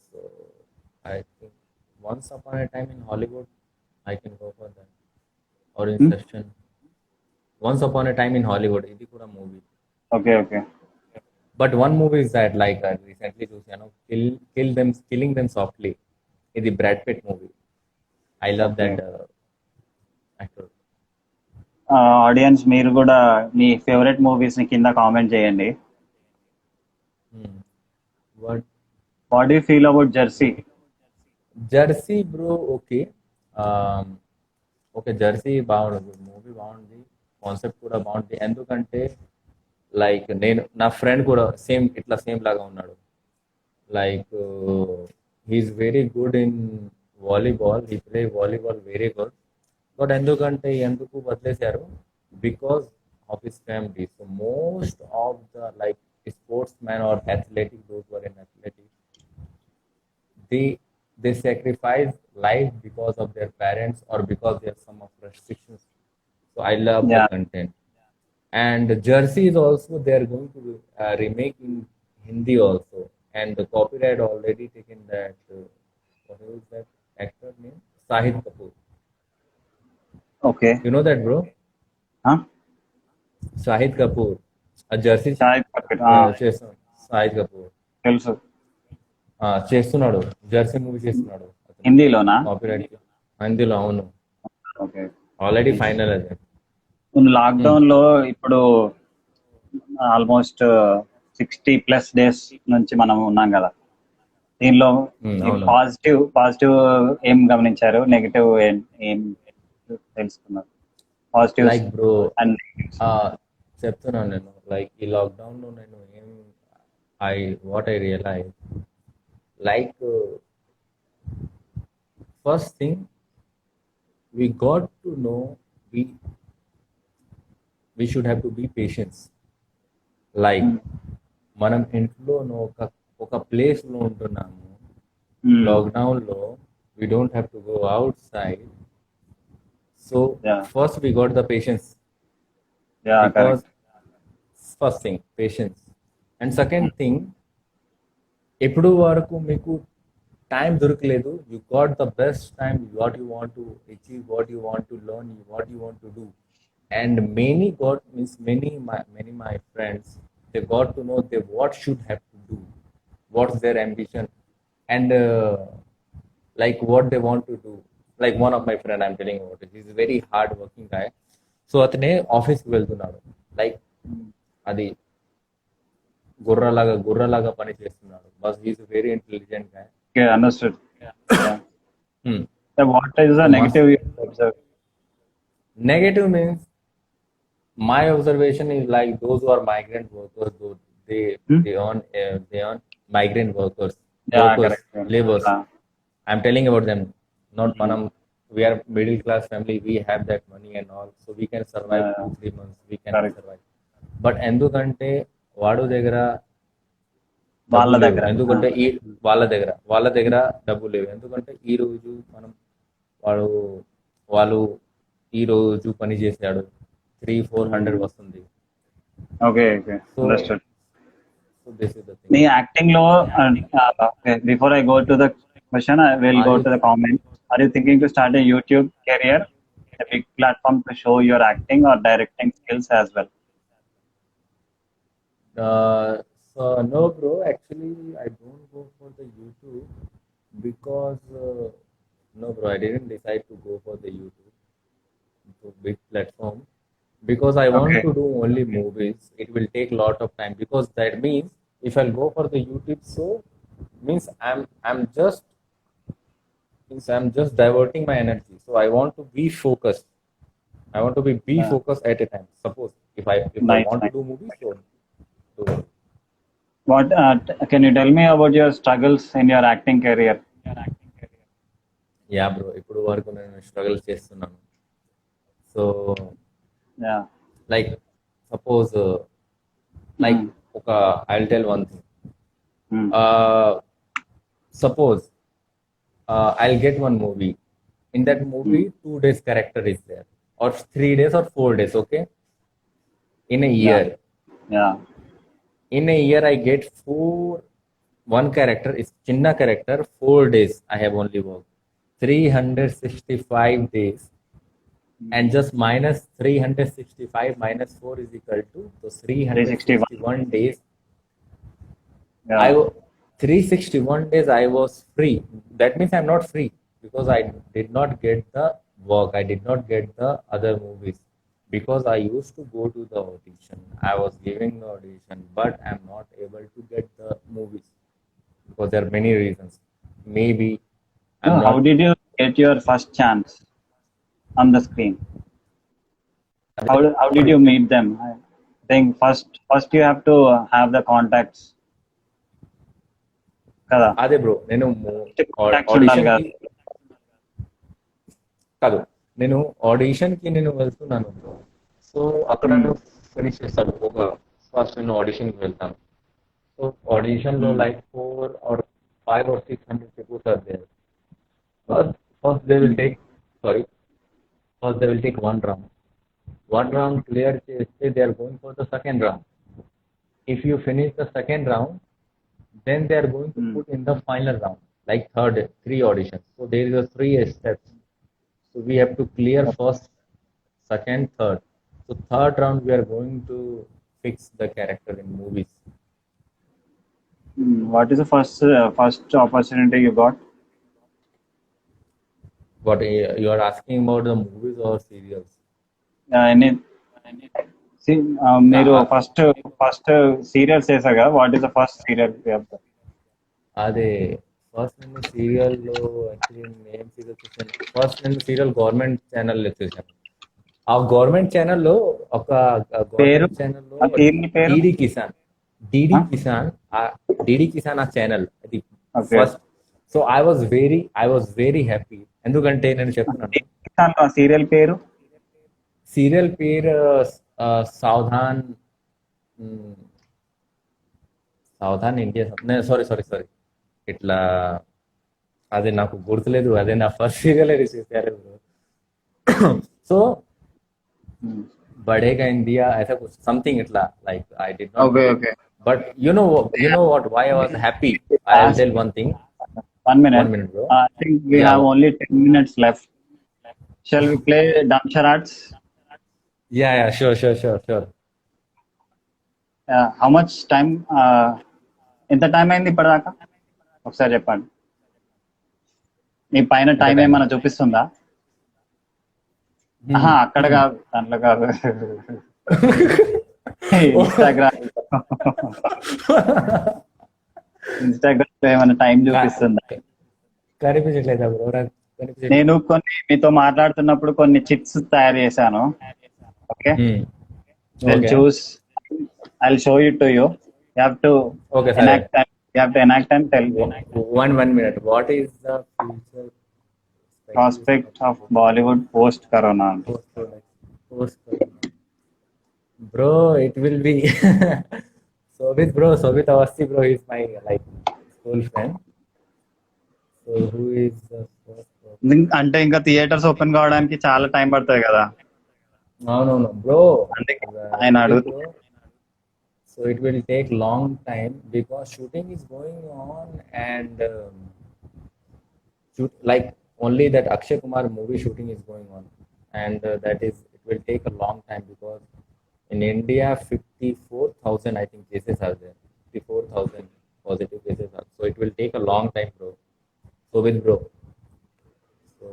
So I think once upon a time in Hollywood, I can go for that, or inception. Once upon a time in Hollywood, ఇది కూడా movie. Okay. But one movie is that, like recently చూసాను, killing them softly. ఇది Brad Pitt movie. I love that actor. Audience మీరు కూడా మీ favourite movies ని కింద comment చేయండి. What do you feel about Jersey bro? Okay Jersey బాగుంది, movie బాగుంది, concept కూడా బాగుంది. ఎందుకంటే లైక్ నా ఫ్రెండ్ కూడా సేమ్ లాగా ఉన్నాడు. Like he's very good in volleyball, he play volleyball very good. But ఎందుకు వదిలేశారు? Because of his family. So most of the like sports man or athletic, those were in athletic, they sacrifice life because of their parents or because there's some of restrictions. So I love the content. And Jersey is also, they're going to remake in Hindi also, and the copyright already taken that what is that actor name? Shahid Kapoor. Okay. You know that, bro? Shahid Kapoor. ఆ Jersey Shahid Kapoor చేస్తున్నాడు. షాహిద్ కపూర్ తెలుసు. చేస్తున్నాడు, Jersey movie చేస్తున్నాడు అతను. హిందీలోనా? Copyright అందులో, అవును. Okay. Already final అది. Lockdown లో ఇప్పుడు ఆల్మోస్ట్ 60+ డేస్ నుంచి మనం ఉన్నాం కదా. దీనిలో అవును. పాజిటివ్ ఏం గమనించారు, నెగిటివ్ ఏం తెలుసుకున్నారు? పాజిటివ్ లైక్ బ్రో అండ్ చెప్తున్నాను నేను, లైక్ ఈ లాక్డౌన్ లో నేను ఏం what I realize, like first thing we got to know we should have to be patience. Like మనం ఇంట్లోనో ఒక ప్లేస్ లో ఉంటున్నాము, లాక్డౌన్ లో we don't have to go outside, so first we got the patience, because first thing patience, and second thing, ఎప్పుడు వరకు మీకు time దొరకలేదు, you got the best time, what you want to achieve, what you want to learn, what you want to do. And many my friends, they got to know they what should have to do, what's their ambition, and like what they want to do. Like one of my friend, I'm telling about it, he's a very hard working guy. So అతనే ఆఫీస్కి వెళ్తున్నాడు, like అది గుర్రలాగా పని చేస్తున్నాడు, bus he's very intelligent guy. Okay, understood. Yeah. So what is the negative you observe? Negative means, my observation is like those who are migrant workers, they earn migrant workers, Correct. laborers. I'm telling about them. Not manam. We are middle class family. We have that money and all, so we can survive 2-3 months. We can survive. But ఎందుకంటే వాడు దగ్గర ఎందుకంటే వాళ్ళ దగ్గర డబ్బు లేవు, ఎందుకంటే ఈ రోజు వాళ్ళు ఈ రోజు పని చేశాడు 300-400 వస్తుంది. Okay. Understood. So this is the thing. The acting law, before I go to the question, I will go to the comment. Are you thinking to start a YouTube career, a big platform to show your acting or directing skills as well? So no, bro. Actually, I don't go for the YouTube because no, bro. I didn't decide to go for the YouTube, to big platform, because I want to do only movies. It will take a lot of time, because that means if I'll go for the YouTube, so means I'm just diverting my energy. So I want to be focused. I want to be focused at a time. Suppose if I want to do movies, so do. What can you tell me about your struggles in your acting career? Yeah, bro. ఇప్పుడు వరకు నేను struggle చేస్తున్నాను. So like suppose like I'll tell one thing. Suppose I'll get one movie. In that movie, 2 days character is there, or 3 days or 4 days. Okay, in a year. In a year, I get one character is chinna character, 4 days I have only worked. 365 days, and just minus 365 minus 4 is equal to, so 361 days. 361 days I was free. That means I'm not free, because I did not get the work, I did not get the other movies, because I used to go to the audition, I was giving the audition, but I'm not able to get the movies because there are many reasons. Maybe how did you get your first chance on the screen? How did you meet them? I think first you have to have the contacts. కదా అదే bro, నేను audition కాదు, నేను audition కి వెళ్తున్నాను. So అక్కడ finish చేస్తాను. First నేను ఆడిషన్ కి వెళ్తాను. సో ఆడిషన్ లో like 4 or 5 or 600 people are there. First they will take one round clear cheste, they are going for the second round. If you finish the second round, then they are going to put in the final round, like 3 auditions. So there is a 3 steps. So we have to clear first second, third. So third round we are going to fix the character in movies. What is the first opportunity you got? What you are asking about the movies or serials? Any మీరు Uh, first serials చేశారు కదా, what is the first serial? అదే first నేను సీరియల్లో actually నేను serial చూసాను. First నేను serial government ఛానల్లో చూసాను. ఆ గవర్నమెంట్ ఛానల్లో ఒక పేరు, గవర్నమెంట్ ఛానల్లో ఆ సీరియల్ పేరు? DD Kisan, DD Huh? Kisan, DD Kisan ఆ ఛానల్ అది Okay. First. So I was very happy. ఎందుకంటే నేను చెప్తున్నాను ఆ సీరియల్ పేరు? సీరియల్ పేరు సావధాన్ సావధాన్ ఇండియా, సారీ ఇట్లా అది నాకు గుర్తులేదు. అదే నా ఫస్ట్ సీరియల్ చేశారు. సో బడేగా ఇండియా ऐसा कुछ something ఇట్లా like I did not Okay, okay. but you know what why I was happy. I'll tell one thing. 1 minute. 1 minute, bro. I think we Yeah. have only 10 minutes left. Shall we play dumb charades? Yeah, sure. How much time? ఎంత time అయింది ఇప్పటిదాకా? ఒకసారి చెప్పండి. మీ పైన time ఏమైనా చూపిస్తుందా? అక్కడ కాదు, దాంట్లో కాదు. ఇన్స్టాగ్రామ్ లో ఏమైనా టైం చూపిస్తుందా? కనిపించట్లేదా బ్రో? నేను మీతో మాట్లాడుతున్నప్పుడు కొన్ని చిట్స్ తయారు చేశాను. Okay, choose I'll show it to you. You have to Okay, enact and tell me. One minute. What is the future Prospect of Bollywood post Corona? post bro? It will be Sobit Awasthi bro is my like school friend. So who is the first? అంటే ఇంకా theatres open కావడానికి చాలా time పడుతుంది కదా. అవునవును bro, ఆయన అడుగుతూ. So it will take long time because shooting is going on and like only that Akshay Kumar movie shooting is going on, and it will take a long time because in India 54,000 I think cases are there. 54,000 positive cases are. So it will take a long time, bro. So with bro. So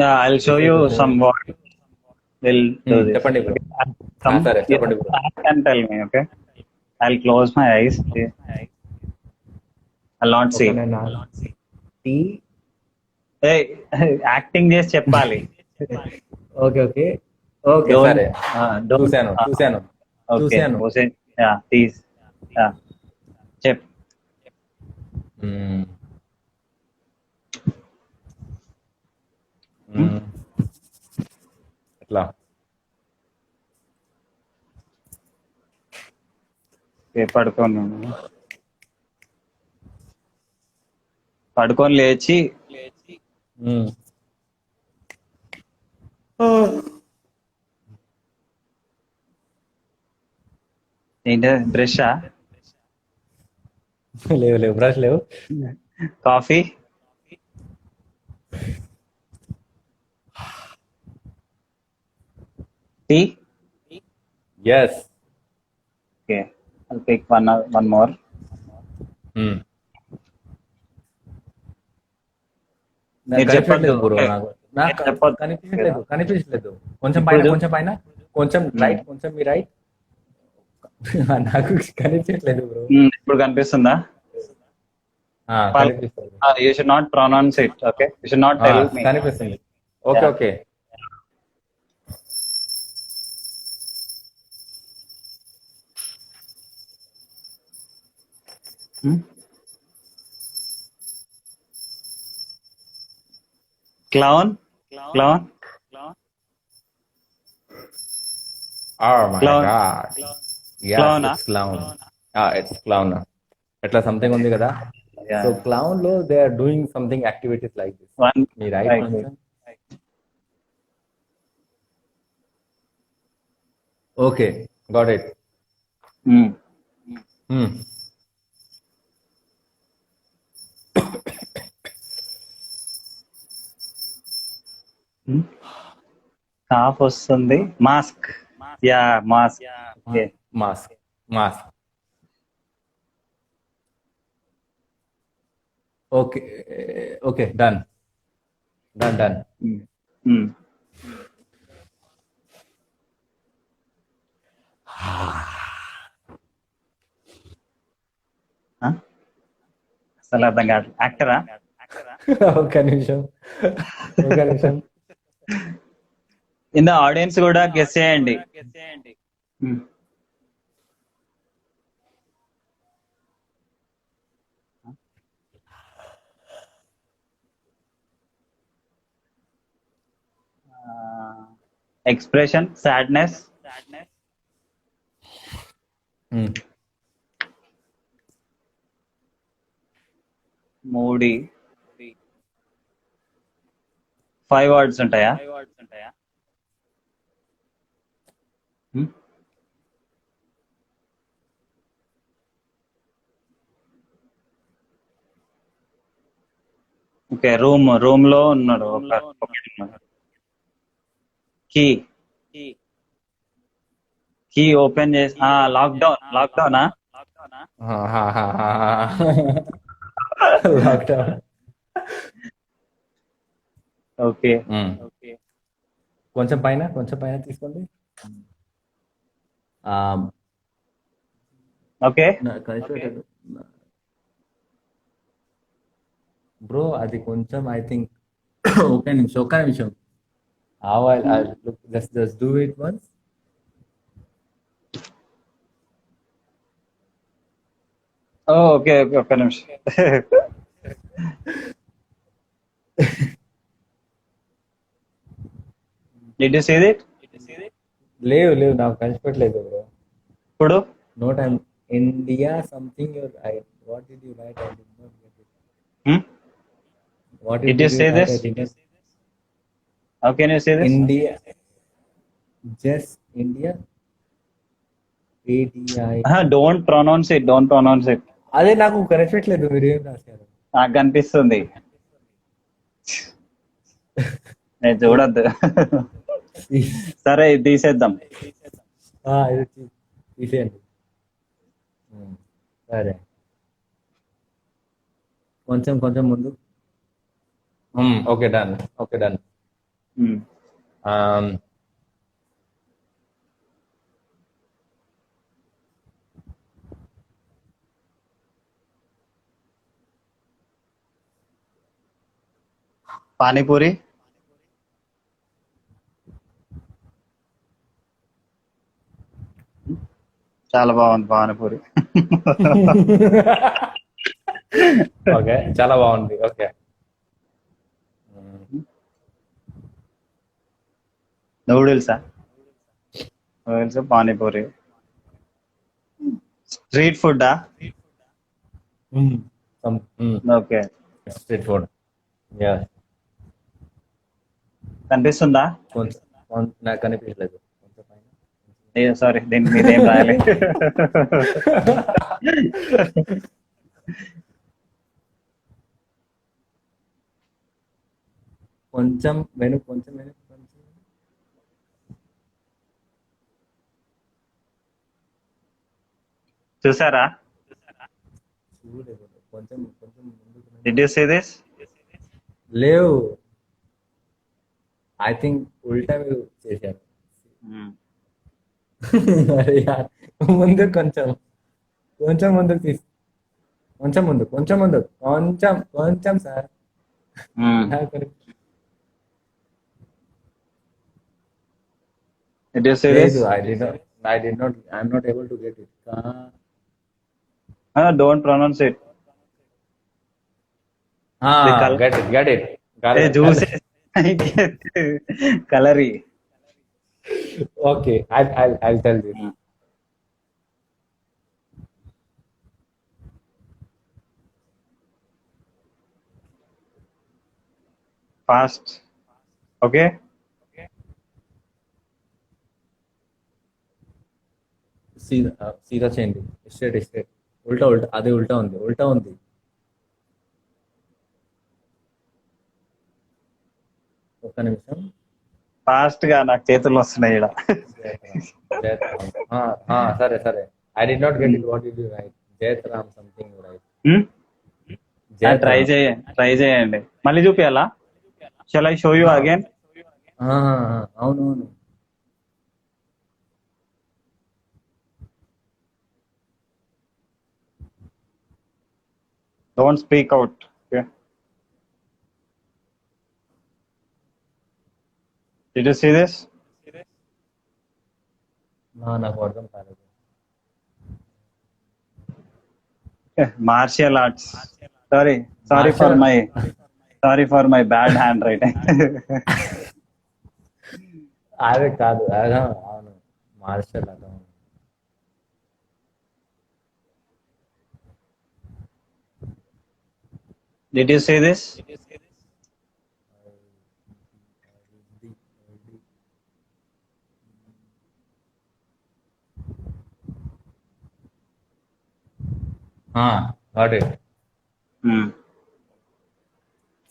Yeah, I'll show you some what will do this. చెప్పండి bro. సరే చెప్పండి bro. Can tell me, okay? I'll close my eyes. I'll not see. T. Hey, acting చేసి చెప్పాలి. Okay సరే. చూశాను. Okay. Yeah, please. Yeah. చెప్. ఎట్లా పడుకొని లేచి ఏంటి బ్రషా? లేవు బ్రష్ లేవు. Coffee? Tea? Yes. Okay, I'll pick one more. చెప్పట్లేదు బ్రో, నాకు కనిపించలేదు. కొంచెం పైన కొంచెం రైట్, కొంచెం మీ రైట్. నాకు కనిపించట్లేదు బ్రో. ఇప్పుడు కనిపిస్తుందా? You should not pronounce it, okay? You should not tell me. కనిపిస్తుంది. Okay. Clown? Oh my Clown. god. Yes, Clown, it's clown. It's clown. ఎట్లా సంథింగ్ ఉంది కదా. Yeah. So clown లో they are doing something activities like this. One. మీ right Right. కొంచెం. Okay, got it. Cough వస్తుంది. Mask. Yeah mask. Okay. Mask. Mask. Okay. Okay, done. Done done. అసలు అర్థం కాదు. యాక్టరా? ఒక నిమిషం, ఒక నిమిషం. ఇన్ ద ఆడియన్స్ కూడా గెస్ చేయండి. Expression sadness. మూడి 5 వర్డ్స్ ఉంటాయా? ఓకే. రూమ్ లో ఉన్నాడు కీ ఓపెన్ చేసి లాక్డౌనా? లాక్డౌన్. ఓకే. కొంచెం పైన తీసుకోండి. ఓకే బ్రో, అది కొంచెం ఐ థింక్ ఒక నిమిషం. Just do it once. Okay ఒక్క నిమిషం. Did you see it? లేవు నాకు కలిసిపెట్టలేదు బ్రో. ఇప్పుడు no time. India something your what did you write? I did not get it. What did you say this? How can you say this? India. Just India. ADI. Don't pronounce it. అదే నాకు కనిపించట్లేదు, మీరు ఏం రాశారు? నాకు కనిపిస్తుంది. నేను చూడద్దు. సరే ఇది తీసేద్దాం. తీసేయండి. సరే, కొంచెం ముందు. Okay done. పానీపూరి. చాలా బాగుంది పానీపూరి. ఓకే, చాలా బాగుంది. Okay, noodles panipuri. స్ట్రీట్ ఫుడ్డా? Okay, street food. కనిపిస్తుందా? నాకు కనిపించలేదు. సారీ, దీని మీద ఏం రాయాలి? కొంచెం వెనుక. చూసారా? కొంచెం Did you see this? లేవు. ఐ థింక్ ఉల్టా చేశారు. ముందు కొంచెం ముందుకు తీసు. కొంచెం ముందు sir. Did you see this? I did not. I'm not able to get it. Don't pronounce it. Get it. Juice. Calorie. Okay, I'll tell you. Fast. Okay. సీదా చేయండి. స్ట్రేట్. ఉల్టా. అదే ఉల్టా ఉంది. ఒక్క నిమిషం. ఫాస్ట్ గా నాకు చేతులు వస్తున్నాయి ఈడ. Jayatram. Jayatram. Sorry, sorry. I did not get it. What did you write? Jayatram something you write. Try Jayatram. Try చేయండి. మళ్ళీ చూపియాలా? Shall I show you again? అవునవును. Don't speak out. Did you see this? నాకు అర్థం కాలేదు. Martial arts. Sorry for my bad handwriting. అదే కాదు, అవును, martial art. Did you see this? Got it.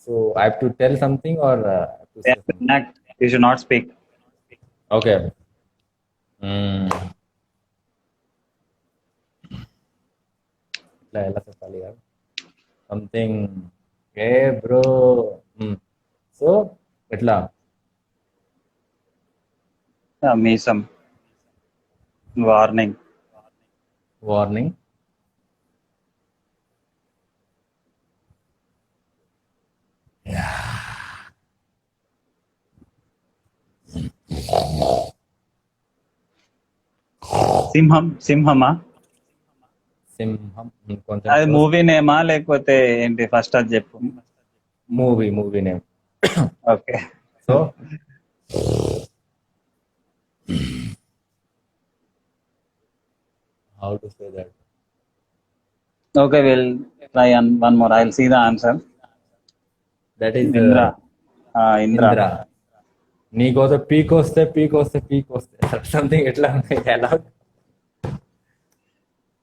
So I have to tell something or to say something? You should not speak. Okay. ఎలా చెప్పాలి? Something ఏ bro. So ఎట్లా మీసం warning. సింహమా? సింహం కొంచెం. అది మూవీ నేమా లేకపోతే ఏంటి? ఫస్ట్ అది చెప్పు. Movie name. Okay. So how to say that? Okay, we'll try one more. I'll see the answer. That is Indra. నీకోసం పీక్ వస్తే సంథింగ్ ఎట్లా ఉన్నాయి ఎలా?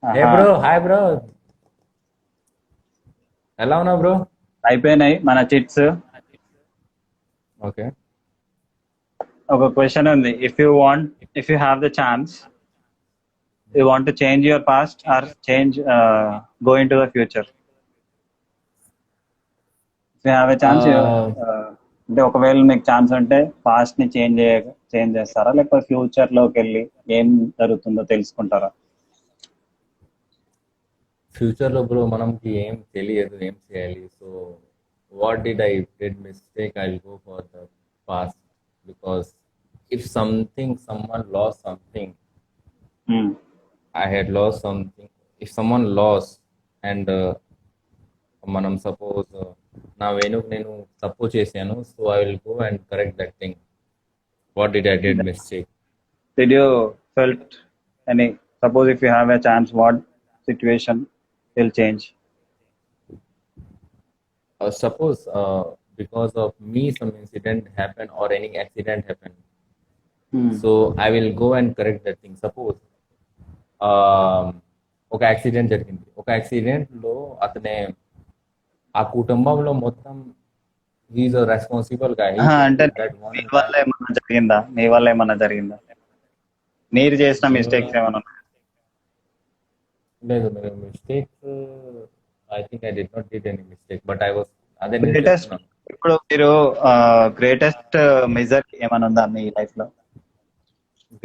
ఏ బ్రో, హాయ్ బ్రో, ఎలా ఉన్నావు బ్రో? అయిపోయినాయి మన చిట్స్. ఓకే, ఒక క్వశ్చన్ ఉంది. If you have the chance, you want to change your past or go into the future? If you have a chance, అంటే ఒకవేళ మీకు ఛాన్స్ ఉంటే పాస్ట్ ని చేంజ్ చేస్తారా, లేకపోతే ఫ్యూచర్ లోకి వెళ్ళి ఏం జరుగుతుందో తెలుసుకుంటారా? ఫ్యూచర్ లో బ్రో మనకి ఏం తెలియదు, ఏం చేయాలి. So what did mistake, I will go for the past. Because if someone lost something, I had lost something. If someone lost and మనం సపోజ్ నా వెనుక నేను తప్పు చేశాను, so I will go and correct that thing. What did I did mistake? Did you felt any, suppose if you have a chance, what situation will change? Suppose because of me some incident happened or any accident happened, so I will go and correct that thing. Suppose ఒక accident జరిగింది. ఒక accident లో అతనే ఆ కుటుంబంలో మొత్తం he's responsible గా. అంటే మీ వల్ల ఏమన్నా జరిగిందా? మీరు చేసిన మిస్టేక్స్ ఏమన్నా? లేదు, mistakes I think I did not did any mistake, but I was అదే. ఇప్పుడు మీరు గ్రేటెస్ట్ మిజరీ ఏమైనా ఉందా మీ లైఫ్ లో?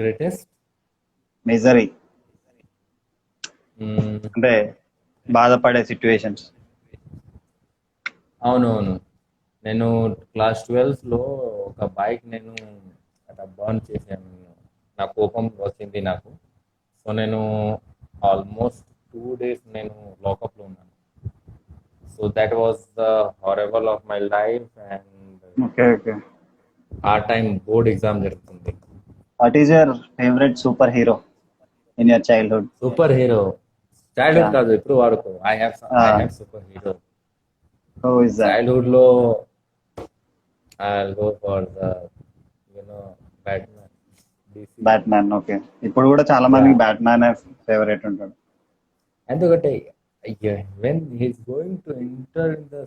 గ్రేటెస్ట్ మిజరీ అంటే బాధపడే సిచ్యువేషన్స్. అవునవును. నేను క్లాస్ 12 లో ఒక బైక్ నేను అట్లా బర్న్ చేశాను. నా కోపం వచ్చింది నాకు. సో నేను ఆల్మోస్ట్ 2 days నేను లాకప్ లో ఉన్నాను. So that was the horrible of my life. And ఆ టైం బోర్డ్ ఎగ్జామ్ జరుగుతుంది. What is your favourite super hero in your childhood? Super hero childhood కాదు, ఇప్పుడు వరకు I have super hero. Who is that? Childhood lo I'll go for the Batman. Okay. ఇప్పుడు కూడా చాలా మందికి Batman favourite ఉంటాడు. ఎందుకంటే when he's going to enter in the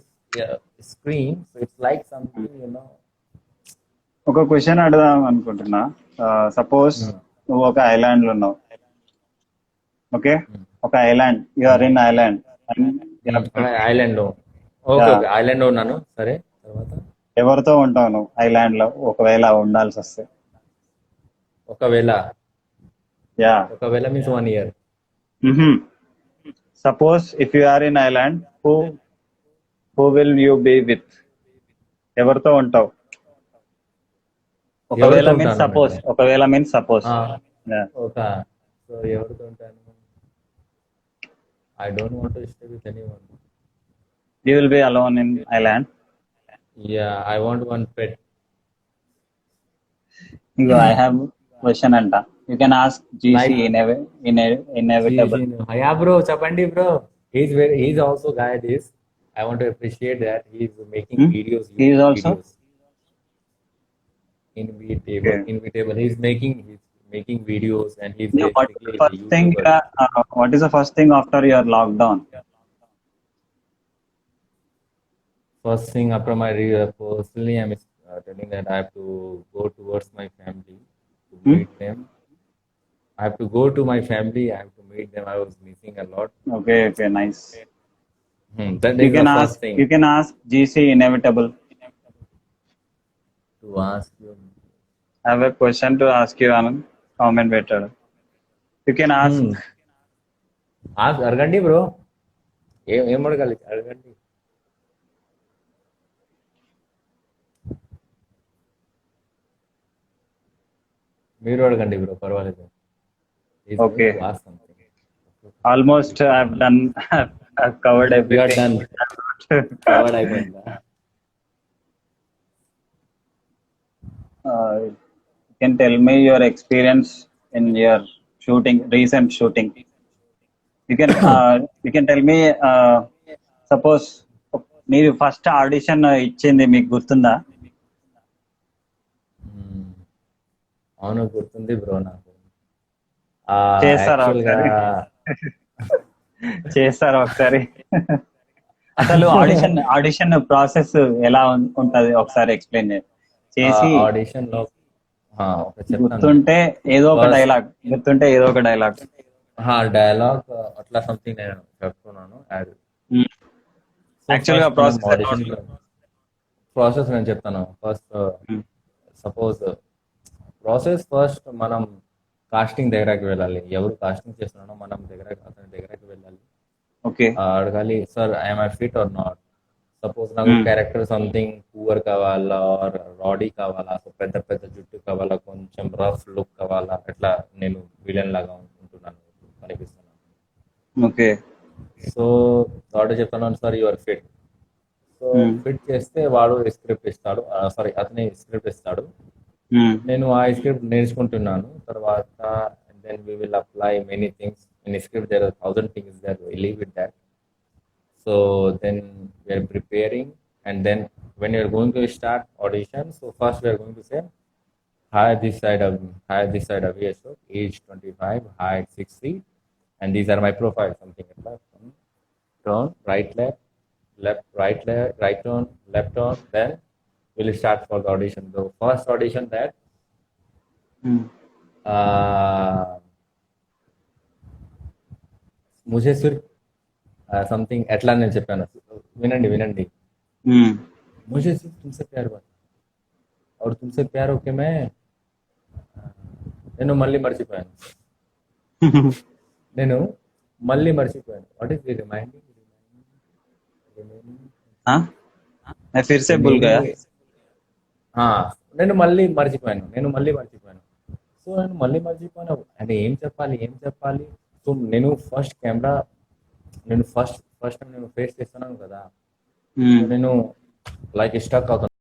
screen, so it's like something ఒక క్వశ్చన్ అడుగుదాం అనుకుంటున్నా. సపోజ్ నువ్వు ఒక ఐలాండ్ లో ఉన్నావు. ఓకే, ఒక island, you are in island island లో. ఓకే ఓకే, ఐలాండ్ లో ఉన్నాను. సరే, తర్వాత ఎవరితో ఉంటావు నువ్వు ఐలాండ్ లో ఒకవేళ ఉండాల్సి వస్తే? ఒకవేళ యా. ఒకవేళ means 1 year. Suppose if you are in island, who will you be with? ఎవరితో ఉంటావు? ఒకవేళ ఎవరితో మీన్స్ ఉంటాను సపోజ్, అంటే? ఒకవేళ మీన్స్ సపోజ్. ఒక సో ఎవరితో ఉంటాను? I don't want to stay with anyone. You will be alone in island. Yeah, I want one pet. ఇంకో ఐ హ్యావ్ క్వశ్చన్ అంట. You can ask GC inevitable. Yeah bro, చెప్పండి bro. He's also guy this. I want to appreciate that he's making videos. He is also Inevitable. He's making videos and he's what is basically the a first thing? YouTuber. What is the first thing after your lockdown? First thing after my personally, I'm telling that I have to go towards my family to meet them. I have to go to my family. I have to meet them. I was missing a lot. Okay, nice. That You is the can first ask. thing You can ask GC inevitable. to ask you. I have a question to ask you, Anand. Comment better. You can ask. అడగండి bro. ఏం అడగాలి? అడగండి. మీరు అడగండి bro, పర్వాలేదు. Okay. Ask something. Almost I've done. I've covered We are everything. done. Covered అయిపోయిందా? You can tell me your experience in your recent shooting. You can tell me. Suppose మీరు first audition ఇచ్చింది మీకు గుర్తుందా? అవును, గుర్తుంది bro నాకు. చేస్తారా Actual గా చేస్తారా ఒకసారి? అసలు ఆడిషన్ ప్రాసెస్ ఎలా ఉంటది ఒకసారి ఎక్స్ప్లెయిన్ చేసి. ఆడిషన్ లో ఒక చెప్తాను. గుర్తుంటే ఏదో ఒక డైలాగ్. డైలాగ్ అట్లా సంథింగ్ నేను చెప్తున్నాను. యాక్చువల్ గా ప్రాసెస్ నేను చెప్తాను. ఫస్ట్ మనం కాస్టింగ్ దగ్గరకు వెళ్ళాలి. ఎవరు కాస్టింగ్ చేస్తున్నాడో మనం అతని దగ్గరకు వెళ్ళాలి. ఓకే, అడగాలి, sir I'm I fit are not. Suppose నాకు క్యారెక్టర్ సంథింగ్ పూర్ కావాలా, ఆర్ రాడీ కావాలా, పెద్ద పెద్ద జుట్టు కావాలా, కొంచెం రఫ్ లుక్ కావాలా, అట్లా నేను విలన్ లాగా ఉంటున్నాను, కనిపిస్తున్నాను. ఓకే. సో వాడు చెప్తున్నాను, sir your fit. So fit చేస్తే వాడు స్క్రిప్ట్ ఇస్తాడు. అతని స్క్రిప్ట్ ఇస్తాడు. నేను ఆ స్క్రిప్ట్ నేర్చుకుంటున్నాను. తర్వాత then we will apply many things in a script. There are 1,000 things that we leave with that. So then we are preparing, and then when you are going to start audition, so first we are going to say hi, this side of Ashok, age 25, height 6 feet, and these are my profile, something like that. Turn right, left, right turn, left turn, then we'll start for the audition. The first audition that मुझे सिर्फ something ఎట్లా నేను చెప్పాను, వినండి. मुझे सिर्फ तुमसे प्यार हुआ और तुमसे प्यार होके मैं నేను మళ్ళీ మర్చిపోయాను. What is the reminding? मैं फिर से भूल गया. నేను మళ్ళీ మర్చిపోయాను. సో నేను మళ్ళీ మర్చిపోయాను అంటే ఏం చెప్పాలి. సో నేను ఫస్ట్ టైం నేను ఫేస్ చేస్తున్నాను కదా, నేను లైక్ స్టక్ అవుతాను.